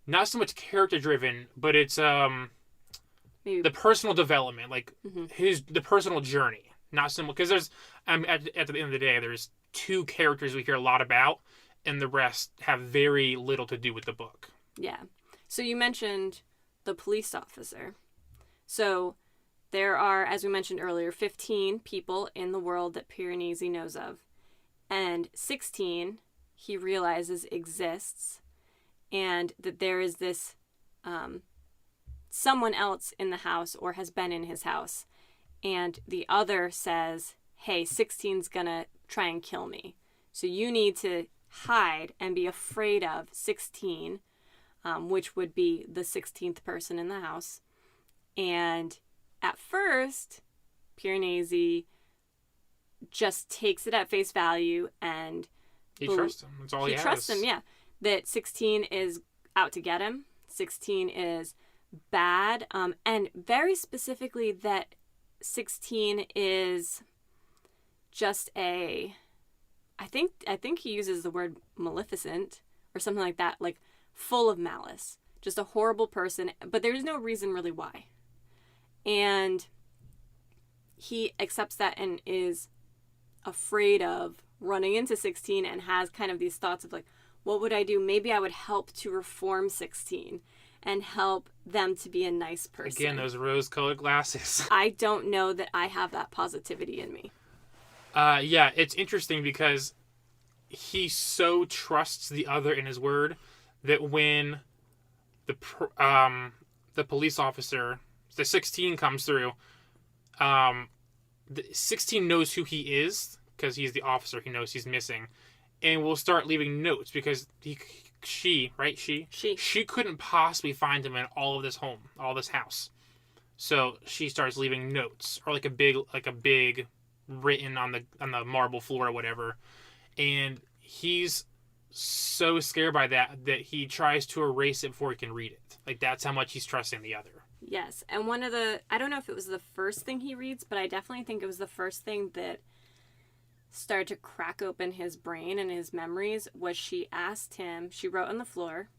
[SPEAKER 2] not so much character driven, but it's
[SPEAKER 1] Maybe.
[SPEAKER 2] the personal development, like
[SPEAKER 1] Mm-hmm.
[SPEAKER 2] the personal journey. Not so much because there's at the end of the day, there's two characters we hear a lot about, and the rest have very little to do with the book.
[SPEAKER 1] Yeah. So you mentioned the police officer. So there are, as we mentioned earlier, 15 people in the world that Piranesi knows of. And 16 he realizes exists, and that there is this someone else in the house or has been in his house. And the other says, hey, 16's gonna try and kill me. So you need to hide and be afraid of 16, which would be the 16th person in the house. And at first, Piranesi just takes it at face value and
[SPEAKER 2] He trusts him. That's all he has.
[SPEAKER 1] trusts him, yeah. That 16 is out to get him. 16 is bad. And very specifically that 16 is just I think he uses the word maleficent or something like that, like full of malice. Just a horrible person, but there's no reason really why. And he accepts that and is afraid of running into 16 and has kind of these thoughts of like, what would I do? Maybe I would help to reform 16 and help them to be a nice person.
[SPEAKER 2] Again, those rose-colored glasses.
[SPEAKER 1] I don't know that I have that positivity in me.
[SPEAKER 2] Yeah, it's interesting because he so trusts the other in his word that when the police officer, the 16 comes through, the 16 knows who he is because he's the officer. He knows he's missing, and will start leaving notes because she couldn't possibly find him in all of this house. So she starts leaving notes or like a big written on the marble floor or whatever, and he's so scared by that he tries to erase it before he can read it. Like, that's how much he's trusting the other.
[SPEAKER 1] Yes, and I don't know if it was the first thing he reads, but I definitely think it was the first thing that started to crack open his brain and his memories was she wrote on the floor,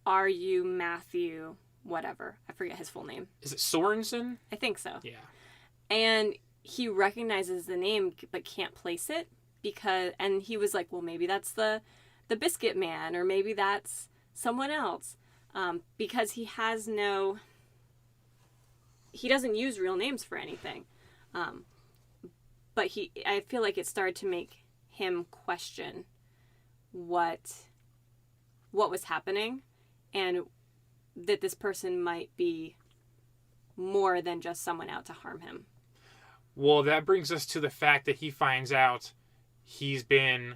[SPEAKER 1] are you Matthew whatever? I forget his full name.
[SPEAKER 2] Is it Sorensen?
[SPEAKER 1] I think so.
[SPEAKER 2] Yeah.
[SPEAKER 1] And he recognizes the name but can't place it and he was like, well, maybe that's the biscuit man, or maybe that's someone else. Because he doesn't use real names for anything. But I feel like it started to make him question what was happening, and that this person might be more than just someone out to harm him.
[SPEAKER 2] Well, that brings us to the fact that he finds out he's been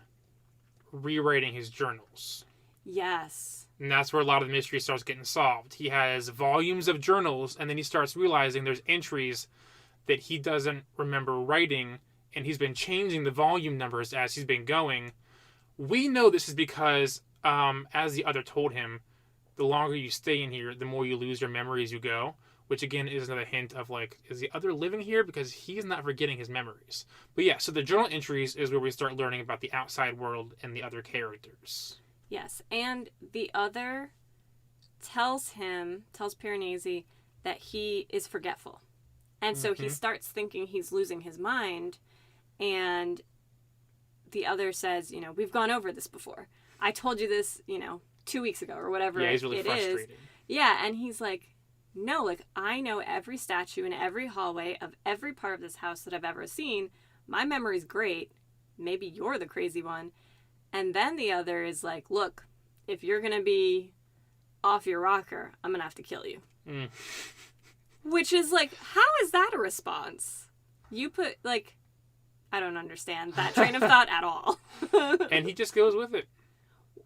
[SPEAKER 2] rewriting his journals.
[SPEAKER 1] Yes.
[SPEAKER 2] And that's where a lot of the mystery starts getting solved. He has volumes of journals, and then he starts realizing there's entries that he doesn't remember writing, and he's been changing the volume numbers as he's been going. We know this is because, as the other told him, the longer you stay in here, the more you lose your memory as you go, which again is another hint of like, is the other living here? Because he's not forgetting his memories. But yeah, so the journal entries is where we start learning about the outside world and the other characters.
[SPEAKER 1] Yes, and the other tells Piranesi that he is forgetful. And so he starts thinking he's losing his mind, and the other says, we've gone over this before. I told you this, 2 weeks ago or whatever
[SPEAKER 2] Yeah, he's really frustrated.
[SPEAKER 1] Is. Yeah, and he's like, no, like, I know every statue in every hallway of every part of this house that I've ever seen. My memory's great. Maybe you're the crazy one. And then the other is like, look, if you're going to be off your rocker, I'm going to have to kill you. Which is like, how is that a response? You put, like, I don't understand that train of thought at all.
[SPEAKER 2] And he just goes with it.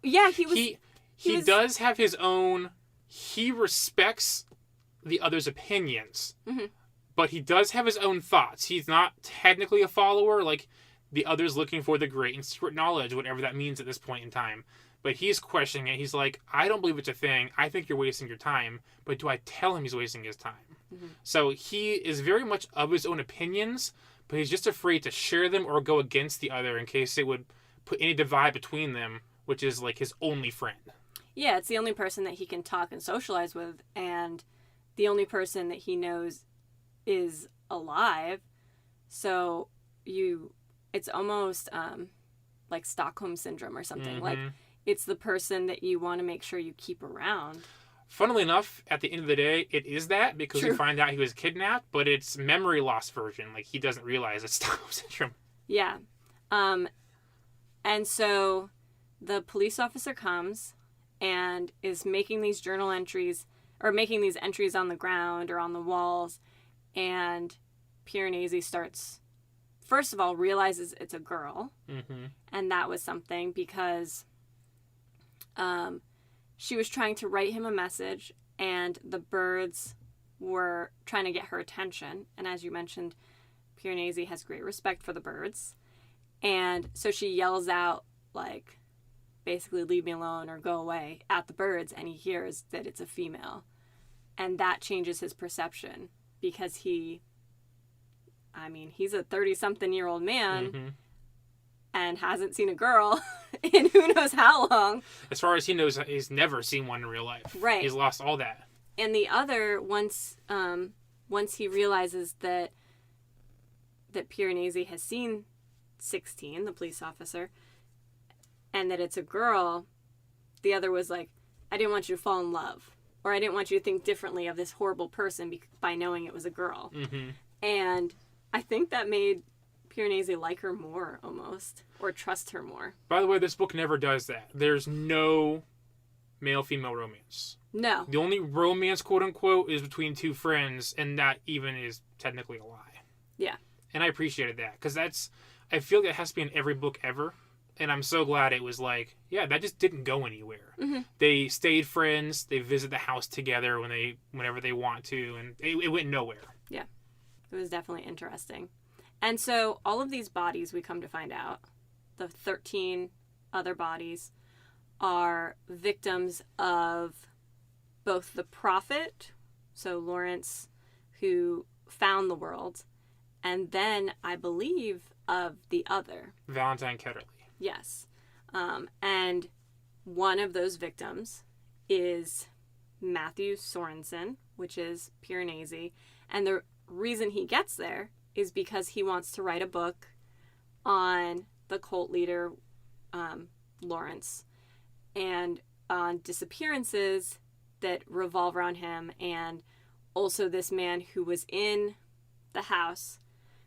[SPEAKER 1] Yeah,
[SPEAKER 2] he does have his own. He respects the other's opinions,
[SPEAKER 1] mm-hmm.
[SPEAKER 2] but he does have his own thoughts. He's not technically a follower, like the other's looking for the great and secret knowledge, whatever that means at this point in time. But he's questioning it. He's like, I don't believe it's a thing. I think you're wasting your time. But do I tell him he's wasting his time?
[SPEAKER 1] Mm-hmm.
[SPEAKER 2] So he is very much of his own opinions, but he's just afraid to share them or go against the other in case it would put any divide between them, which is like his only friend.
[SPEAKER 1] Yeah, it's the only person that he can talk and socialize with, and the only person that he knows is alive. So it's almost like Stockholm Syndrome or something.
[SPEAKER 2] Mm-hmm.
[SPEAKER 1] Like, it's the person that you want to make sure you keep around.
[SPEAKER 2] Funnily enough, at the end of the day, it is that, because
[SPEAKER 1] True.
[SPEAKER 2] we find out he was kidnapped, but it's memory loss version. Like, he doesn't realize it's Stockholm Syndrome.
[SPEAKER 1] Yeah. And so the police officer comes and is making these journal entries, or making these entries on the ground or on the walls, and Piranesi starts, first of all, realizes it's a girl,
[SPEAKER 2] Mm-hmm.
[SPEAKER 1] and that was something because she was trying to write him a message, and the birds were trying to get her attention, and as you mentioned, Piranesi has great respect for the birds, and so she yells out, like, basically, leave me alone or go away, at the birds, and he hears that it's a female. And that changes his perception because he's a 30-something-year-old man
[SPEAKER 2] Mm-hmm.
[SPEAKER 1] and hasn't seen a girl in who knows how long.
[SPEAKER 2] As far as he knows, he's never seen one in real life.
[SPEAKER 1] Right.
[SPEAKER 2] He's lost all that.
[SPEAKER 1] And the other, once he realizes that Piranesi has seen 16, the police officer, and that it's a girl, the other was like, I didn't want you to fall in love, or I didn't want you to think differently of this horrible person by knowing it was a girl.
[SPEAKER 2] Mm-hmm.
[SPEAKER 1] And I think that made Piranesi like her more, almost, or trust her more.
[SPEAKER 2] By the way, this book never does that. There's no male-female romance.
[SPEAKER 1] No.
[SPEAKER 2] The only romance, quote-unquote, is between two friends, and that even is technically a lie.
[SPEAKER 1] Yeah.
[SPEAKER 2] And I appreciated that, because I feel like it has to be in every book ever. And I'm so glad it was like, yeah, that just didn't go anywhere.
[SPEAKER 1] Mm-hmm.
[SPEAKER 2] They stayed friends. They visit the house together whenever they want to, and it went nowhere.
[SPEAKER 1] Yeah, it was definitely interesting. And so all of these bodies, we come to find out, the 13 other bodies, are victims of both the prophet, so Lawrence, who found the world, and then I believe of the other.
[SPEAKER 2] Valentine Ketterly.
[SPEAKER 1] Yes. And one of those victims is Matthew Sorensen, which is Piranesi. And the reason he gets there is because he wants to write a book on the cult leader, Lawrence, and on disappearances that revolve around him, and also this man who was in the house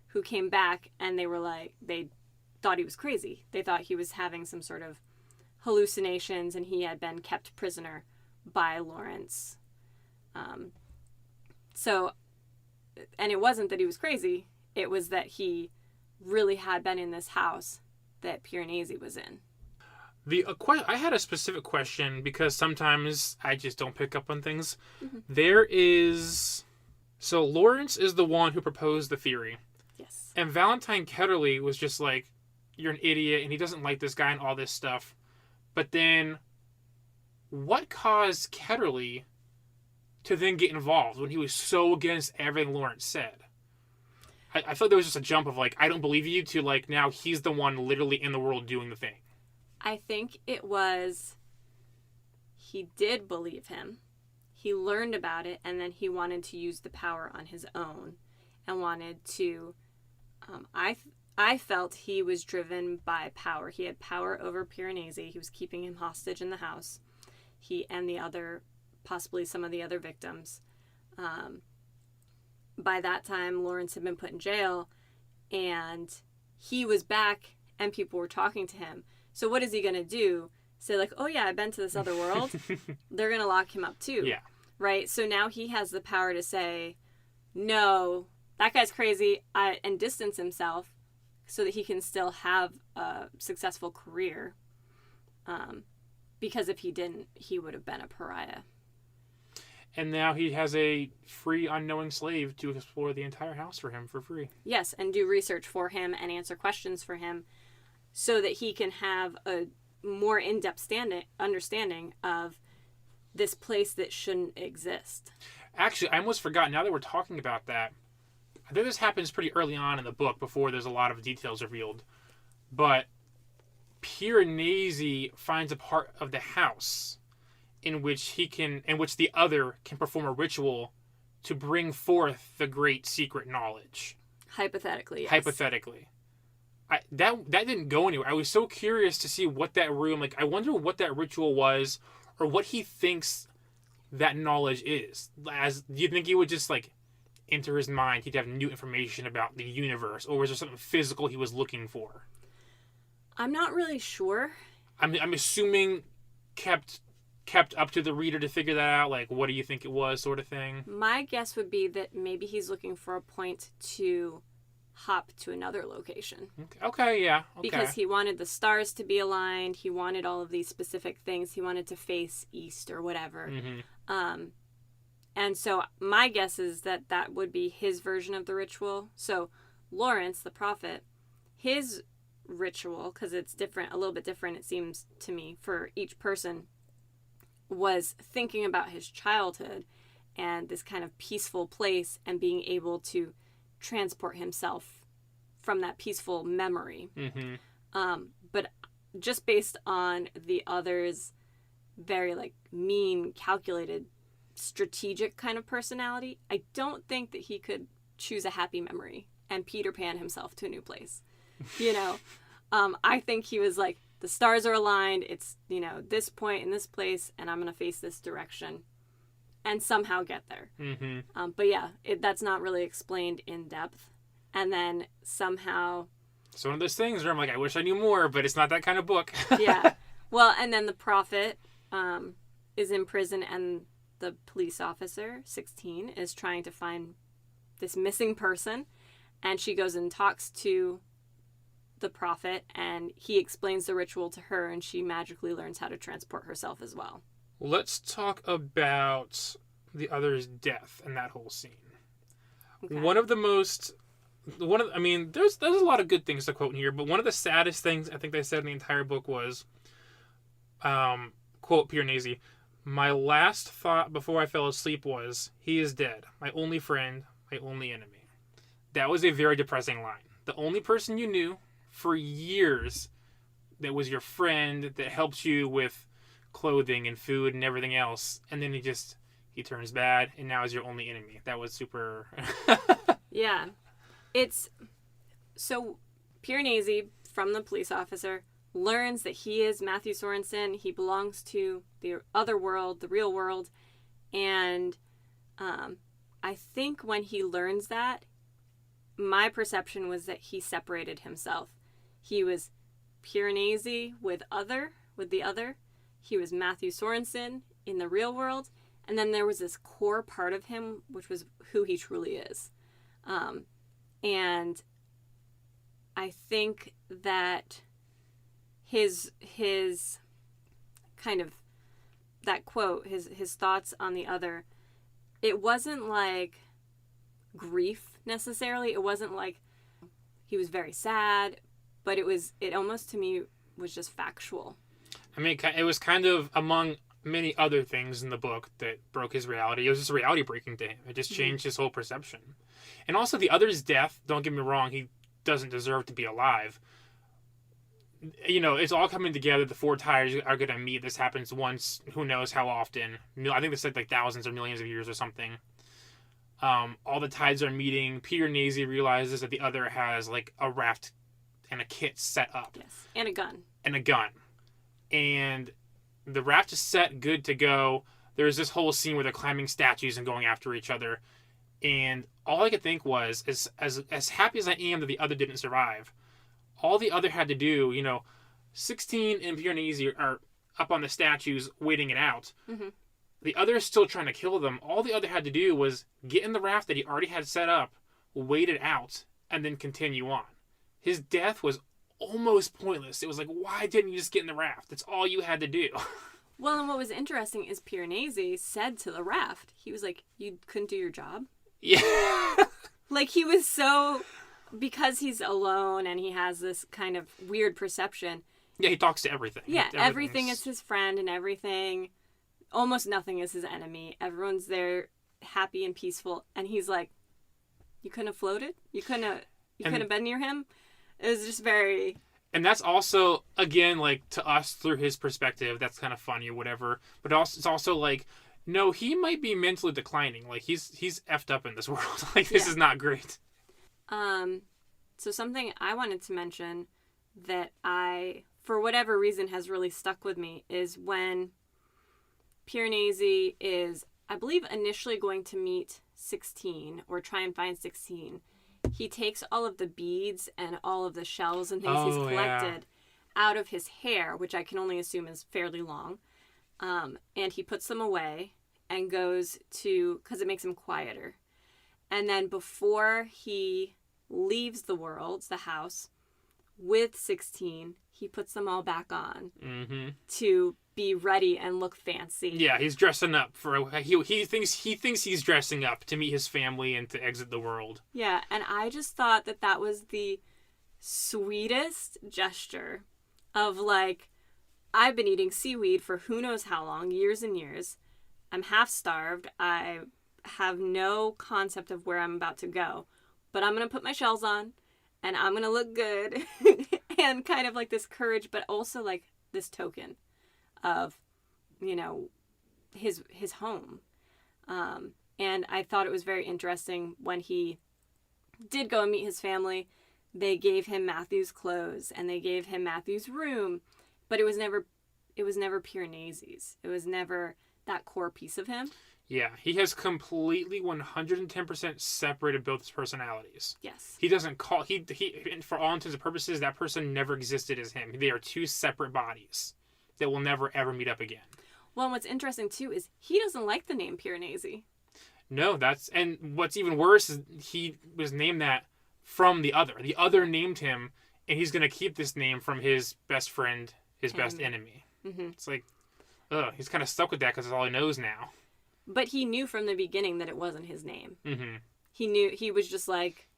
[SPEAKER 1] who came back, and they thought he was crazy. They thought he was having some sort of hallucinations, and he had been kept prisoner by Lawrence. And it wasn't that he was crazy. It was that he really had been in this house that Piranesi was in.
[SPEAKER 2] I had a specific question, because sometimes I just don't pick up on things.
[SPEAKER 1] Mm-hmm.
[SPEAKER 2] So Lawrence is the one who proposed the theory.
[SPEAKER 1] Yes.
[SPEAKER 2] And Valentine Ketterly was just like, you're an idiot, and he doesn't like this guy and all this stuff. But then, what caused Ketterly to then get involved when he was so against everything Lawrence said? I feel like there was just a jump of like, I don't believe you, to like, now he's the one literally in the world doing the thing.
[SPEAKER 1] I think it was, he did believe him. He learned about it, and then he wanted to use the power on his own, and wanted to, I felt he was driven by power. He had power over Piranesi. He was keeping him hostage in the house. He and the other, possibly some of the other victims. By that time, Lawrence had been put in jail, and he was back, and people were talking to him. So what is he going to do? Say like, oh yeah, I've been to this other world? They're going to lock him up too.
[SPEAKER 2] Yeah.
[SPEAKER 1] Right? So now he has the power to say, no, that guy's crazy, and distance himself so that he can still have a successful career. Because if he didn't, he would have been a pariah.
[SPEAKER 2] And now he has a free, unknowing slave to explore the entire house for him for free.
[SPEAKER 1] Yes, and do research for him and answer questions for him so that he can have a more in-depth understanding of this place that shouldn't exist.
[SPEAKER 2] Actually, I almost forgot, now that we're talking about that, I think this happens pretty early on in the book before there's a lot of details revealed. But Piranesi finds a part of the house in which the other can perform a ritual to bring forth the great secret knowledge.
[SPEAKER 1] Hypothetically, yes.
[SPEAKER 2] Hypothetically. That didn't go anywhere. I was so curious to see what that room, like, I wonder what that ritual was, or what he thinks that knowledge is. Do you think he would just, like, enter his mind, he'd have new information about the universe, or was there something physical he was looking for?
[SPEAKER 1] I'm not really sure.
[SPEAKER 2] I'm assuming kept up to the reader to figure that out, like, what do you think it was, sort of thing.
[SPEAKER 1] My guess would be that maybe he's looking for a point to hop to another location.
[SPEAKER 2] Okay, yeah. Okay.
[SPEAKER 1] Because he wanted the stars to be aligned, he wanted all of these specific things, he wanted to face east or whatever.
[SPEAKER 2] Mm-hmm.
[SPEAKER 1] And so my guess is that that would be his version of the ritual. So Lawrence, the prophet, his ritual, because it's different, a little bit different, it seems to me, for each person, was thinking about his childhood and this kind of peaceful place and being able to transport himself from that peaceful memory.
[SPEAKER 2] Mm-hmm.
[SPEAKER 1] But just based on the other's very, like, mean, calculated, strategic kind of personality, I don't think that he could choose a happy memory and Peter Pan himself to a new place. You know, I think he was like, the stars are aligned, it's, you know, this point in this place, and I'm going to face this direction and somehow get there.
[SPEAKER 2] Mm-hmm.
[SPEAKER 1] But yeah, that's not really explained in depth. And then somehow...
[SPEAKER 2] It's one of those things where I'm like, I wish I knew more, but it's not that kind of book.
[SPEAKER 1] Yeah. Well, and then the prophet is in prison, and the police officer, 16, is trying to find this missing person. And she goes and talks to the prophet, and he explains the ritual to her, and she magically learns how to transport herself as well.
[SPEAKER 2] Let's talk about the other's death and that whole scene. Okay. There's a lot of good things to quote in here, but one of the saddest things I think they said in the entire book was, quote Piranesi, "My last thought before I fell asleep was, he is dead, my only friend, my only enemy." That was a very depressing line. The only person you knew for years that was your friend, that helped you with clothing and food and everything else, and then he turns bad and now is your only enemy. That was super...
[SPEAKER 1] Yeah. It's... So, Piranesi, from the police officer, learns that he is Matthew Sorensen. He belongs to the other world, the real world. And I think when he learns that, my perception was that he separated himself. He was Piranesi with the other. He was Matthew Sorensen in the real world. And then there was this core part of him, which was who he truly is. And I think that his kind of, that quote, his thoughts on the other, it wasn't like grief necessarily. It wasn't like he was very sad, but it almost to me was just factual.
[SPEAKER 2] I mean, it was kind of among many other things in the book that broke his reality. It was just reality breaking to him. It just changed his whole perception. And also the other's death, don't get me wrong, he doesn't deserve to be alive. You know, it's all coming together. The four tires are going to meet. This happens once, who knows how often. I think they said like thousands or millions of years or something. All the tides are meeting. Piranesi realizes that the other has like a raft and a kit set up.
[SPEAKER 1] Yes, and a gun.
[SPEAKER 2] And the raft is set, good to go. There's this whole scene where they're climbing statues and going after each other. And all I could think was, as happy as I am that the other didn't survive, all the other had to do, 16 and Piranesi are up on the statues waiting it out.
[SPEAKER 1] Mm-hmm.
[SPEAKER 2] The other is still trying to kill them. All the other had to do was get in the raft that he already had set up, wait it out, and then continue on. His death was almost pointless. It was like, why didn't you just get in the raft? That's all you had to do.
[SPEAKER 1] Well, and what was interesting is Piranesi said to the raft, he was like, you couldn't do your job?
[SPEAKER 2] Yeah.
[SPEAKER 1] Like, he was so, because he's alone and he has this kind of weird perception.
[SPEAKER 2] Yeah, he talks to everything.
[SPEAKER 1] Yeah, everything is his friend and everything, almost nothing is his enemy. Everyone's there happy and peaceful. And he's like, you couldn't have floated? You couldn't have been near him? It was just very...
[SPEAKER 2] And that's also, again, like, to us through his perspective, that's kind of funny or whatever. But also, it's also like, no, he might be mentally declining. Like, he's effed up in this world. Like, this is not great.
[SPEAKER 1] So something I wanted to mention that for whatever reason, has really stuck with me is when Piranesi is, I believe, initially going to meet 16 or try and find 16. He takes all of the beads and all of the shells and things he's collected out of his hair, which I can only assume is fairly long. And he puts them away and goes to, because it makes him quieter. And then before he leaves the world, the house, with 16, he puts them all back on to be ready and look fancy.
[SPEAKER 2] Yeah, he's dressing up for he thinks he's dressing up to meet his family and to exit the world.
[SPEAKER 1] Yeah, and I just thought that was the sweetest gesture of, like, I've been eating seaweed for who knows how long, years and years. I'm half starved. I have no concept of where I'm about to go, but I'm going to put my shells on and I'm going to look good and kind of like this courage, but also like this token of, you know, his home. And I thought it was very interesting when he did go and meet his family. They gave him Matthew's clothes and they gave him Matthew's room, but it was never Piranesi's. It was never that core piece of him.
[SPEAKER 2] Yeah, he has completely 110% separated both his personalities.
[SPEAKER 1] Yes.
[SPEAKER 2] He doesn't call he for all intents and purposes, that person never existed as him. They are two separate bodies that will never ever meet up again.
[SPEAKER 1] Well, and what's interesting too is he doesn't like the name Piranesi.
[SPEAKER 2] No, and what's even worse is he was named that from the other. The other named him, and he's gonna keep this name from his best friend, his best enemy. Mm-hmm. It's like, he's kind of stuck with that because it's all he knows now.
[SPEAKER 1] But he knew from the beginning that it wasn't his name.
[SPEAKER 2] Mm-hmm.
[SPEAKER 1] He knew, he was just like,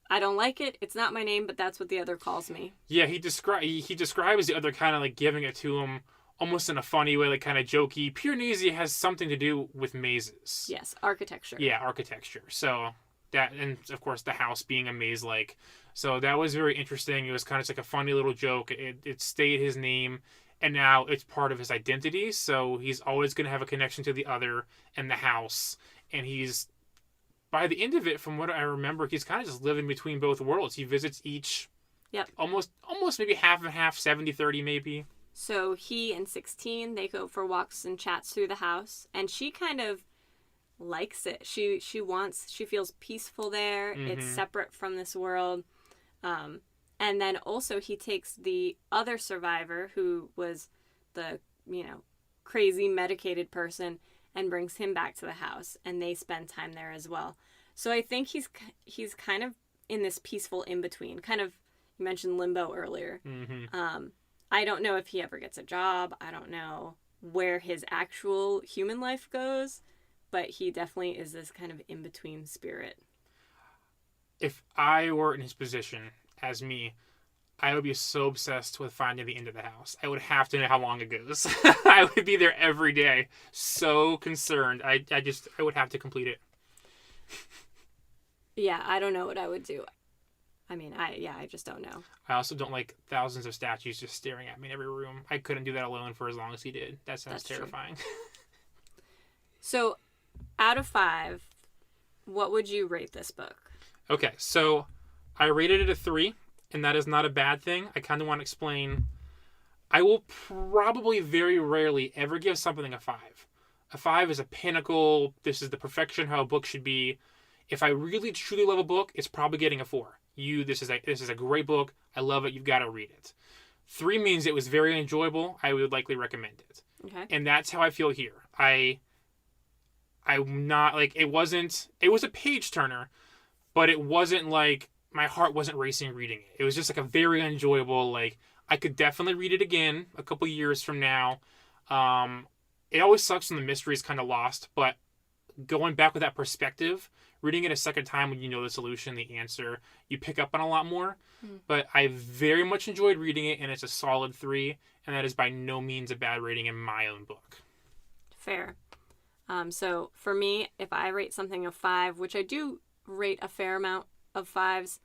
[SPEAKER 1] I don't like it. It's not my name, but that's what the other calls me.
[SPEAKER 2] Yeah, he describes the other kind of like giving it to him almost in a funny way, like kind of jokey. Piranesi has something to do with mazes.
[SPEAKER 1] Yes, architecture.
[SPEAKER 2] Yeah, architecture. So that, and of course the house being a maze-like. So that was very interesting. It was kind of like a funny little joke. It stayed his name. And now it's part of his identity, so he's always going to have a connection to the other and the house. And he's, by the end of it, from what I remember, he's kind of just living between both worlds. He visits each, almost maybe half and half, 70-30 maybe.
[SPEAKER 1] So he and 16, they go for walks and chats through the house. And she kind of likes it. She feels peaceful there. Mm-hmm. It's separate from this world. And then also he takes the other survivor who was the, crazy medicated person and brings him back to the house and they spend time there as well. So I think he's kind of in this peaceful in-between. Kind of, you mentioned limbo earlier. Mm-hmm. I don't know if he ever gets a job. I don't know where his actual human life goes, but he definitely is this kind of in-between spirit.
[SPEAKER 2] If I were in his position, as me, I would be so obsessed with finding the end of the house. I would have to know how long it goes. I would be there every day, so concerned. I would have to complete it.
[SPEAKER 1] Yeah, I don't know what I would do. I mean, I just don't know.
[SPEAKER 2] I also don't like thousands of statues just staring at me in every room. I couldn't do that alone for as long as he did. That sounds terrifying.
[SPEAKER 1] So, out of 5, what would you rate this book?
[SPEAKER 2] Okay, so I rated it a 3, and that is not a bad thing. I kind of want to explain. I will probably very rarely ever give something a 5. A 5 is a pinnacle. This is the perfection how a book should be. If I really truly love a book, it's probably getting a 4. This is a great book. I love it. You've got to read it. 3 means it was very enjoyable. I would likely recommend it. Okay. And that's how I feel here. I I'm not like it wasn't. It was a page turner, but it wasn't like my heart wasn't racing reading it. It was just like a very enjoyable. Like I could definitely read it again a couple years from now. Um, it always sucks when the mystery is kind of lost, but going back with that perspective, reading it a second time when you know the solution, the answer, you pick up on a lot more.
[SPEAKER 1] Mm.
[SPEAKER 2] But I very much enjoyed reading it, and it's a solid 3, and that is by no means a bad rating in my own book.
[SPEAKER 1] Fair. So for me, if I rate something a 5, which I do rate a fair amount of 5s,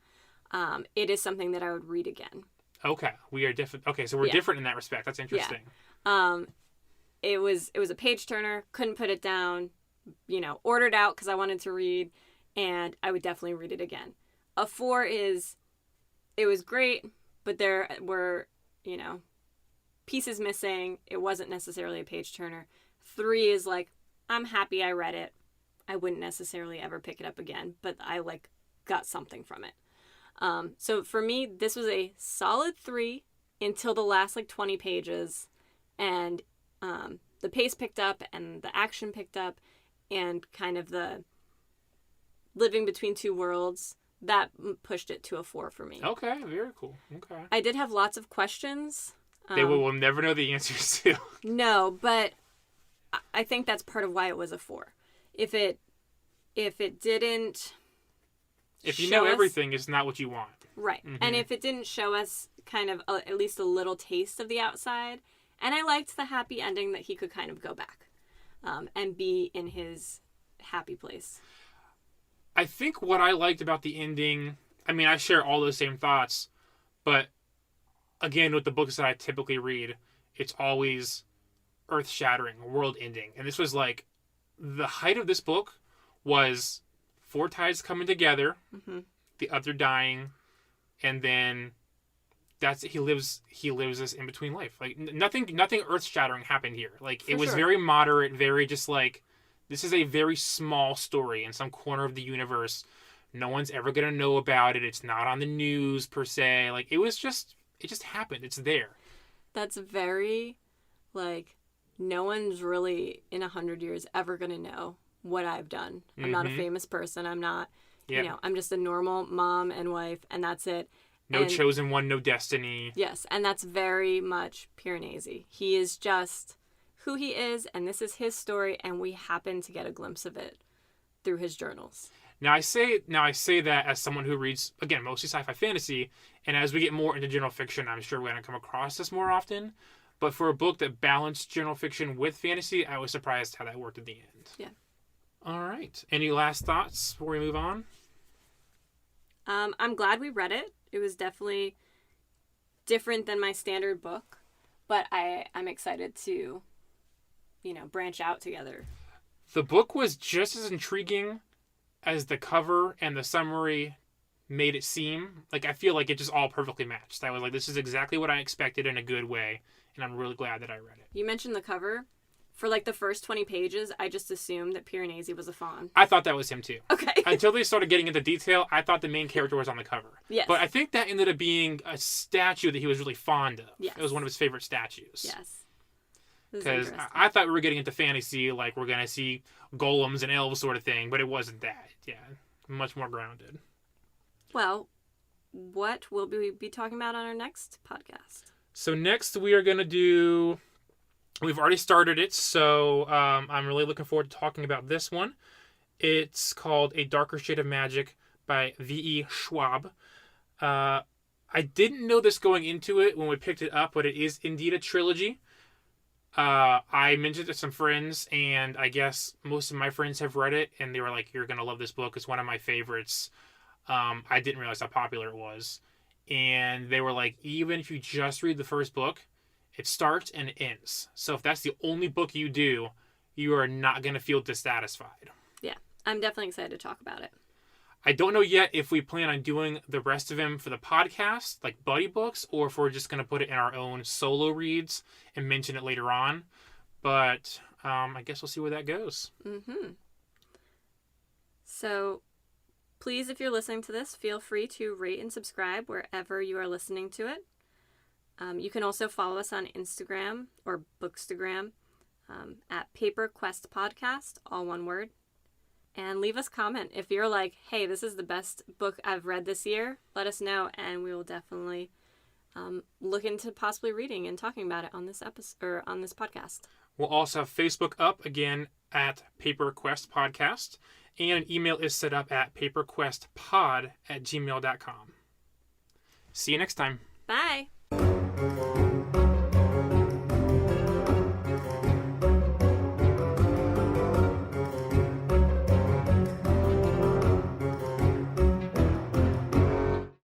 [SPEAKER 1] it is something that I would read again.
[SPEAKER 2] Okay, we are different. Okay, so we're different in that respect. That's interesting.
[SPEAKER 1] Yeah. It was a page turner. Couldn't put it down. Ordered out because I wanted to read, and I would definitely read it again. A 4 is, it was great, but there were, pieces missing. It wasn't necessarily a page turner. 3 is like, I'm happy I read it. I wouldn't necessarily ever pick it up again, but I got something from it. So for me, this was a solid 3 until the last 20 pages, and the pace picked up and the action picked up, and kind of the living between two worlds, that pushed it to a 4 for me.
[SPEAKER 2] Okay, very cool. Okay.
[SPEAKER 1] I did have lots of questions.
[SPEAKER 2] We'll never know the answers to.
[SPEAKER 1] No, but I think that's part of why it was a 4. If it didn't,
[SPEAKER 2] if you know everything, it's not what you want.
[SPEAKER 1] Right. Mm-hmm. And if it didn't show us kind of at least a little taste of the outside, and I liked the happy ending that he could kind of go back and be in his happy place.
[SPEAKER 2] I think what I liked about the ending, I mean, I share all those same thoughts, but again, with the books that I typically read, it's always earth-shattering, world-ending. And this was the height of this book was 4 tides coming together, mm-hmm. the other dying, and then he lives this in-between life. Nothing earth-shattering happened here. It was very moderate, very just this is a very small story in some corner of the universe. No one's ever going to know about it. It's not on the news, per se. It just happened. It's there.
[SPEAKER 1] That's very, no one's really in 100 years ever going to know what I've done. I'm mm-hmm. not a famous person. I'm not, I'm just a normal mom and wife, and that's it.
[SPEAKER 2] No chosen one, no destiny.
[SPEAKER 1] Yes, and that's very much Piranesi. He is just who he is, and this is his story, and we happen to get a glimpse of it through his journals.
[SPEAKER 2] Now I say that as someone who reads, again, mostly sci-fi fantasy, and as we get more into general fiction, I'm sure we're going to come across this more often. But for a book that balanced general fiction with fantasy, I was surprised how that worked at the end.
[SPEAKER 1] Yeah.
[SPEAKER 2] All right. Any last thoughts before we move on?
[SPEAKER 1] I'm glad we read it. It was definitely different than my standard book, but I'm excited to, branch out together.
[SPEAKER 2] The book was just as intriguing as the cover and the summary made it seem. I feel like it just all perfectly matched. I was like, this is exactly what I expected in a good way, and I'm really glad that I read it.
[SPEAKER 1] You mentioned the cover. For the first 20 pages, I just assumed that Piranesi was a faun.
[SPEAKER 2] I thought that was him too.
[SPEAKER 1] Okay.
[SPEAKER 2] Until they started getting into detail, I thought the main character was on the cover.
[SPEAKER 1] Yes.
[SPEAKER 2] But I think that ended up being a statue that he was really fond of.
[SPEAKER 1] Yes.
[SPEAKER 2] It was one of his favorite statues.
[SPEAKER 1] Yes.
[SPEAKER 2] Because I thought we were getting into fantasy, we're going to see golems and elves sort of thing, but it wasn't that. Yeah, much more grounded. Well,
[SPEAKER 1] what will we be talking about on our next podcast?
[SPEAKER 2] So next we are going to do... We've already started it, so I'm really looking forward to talking about this one. It's called A Darker Shade of Magic by V.E. Schwab. I didn't know this going into it when we picked it up, but it is indeed a trilogy. I mentioned it to some friends, and I guess most of my friends have read it, and they were like, you're going to love this book. It's one of my favorites. I didn't realize how popular it was. And they were like, even if you just read the first book, it starts and it ends. So if that's the only book you do, you are not going to feel dissatisfied.
[SPEAKER 1] Yeah, I'm definitely excited to talk about it.
[SPEAKER 2] I don't know yet if we plan on doing the rest of them for the podcast, like buddy books, or if we're just going to put it in our own solo reads and mention it later on. But I guess we'll see where that goes.
[SPEAKER 1] Mm-hmm. So please, if you're listening to this, feel free to rate and subscribe wherever you are listening to it. You can also follow us on Instagram or Bookstagram. at Paper Quest Podcast, all one word. And leave us a comment. If you're like, hey, this is the best book I've read this year, let us know, and we will definitely look into possibly reading and talking about it on this episode or on this podcast.
[SPEAKER 2] We'll also have Facebook up again at Paper Quest Podcast, and an email is set up at paperquestpod@gmail.com. See you next time.
[SPEAKER 1] Bye.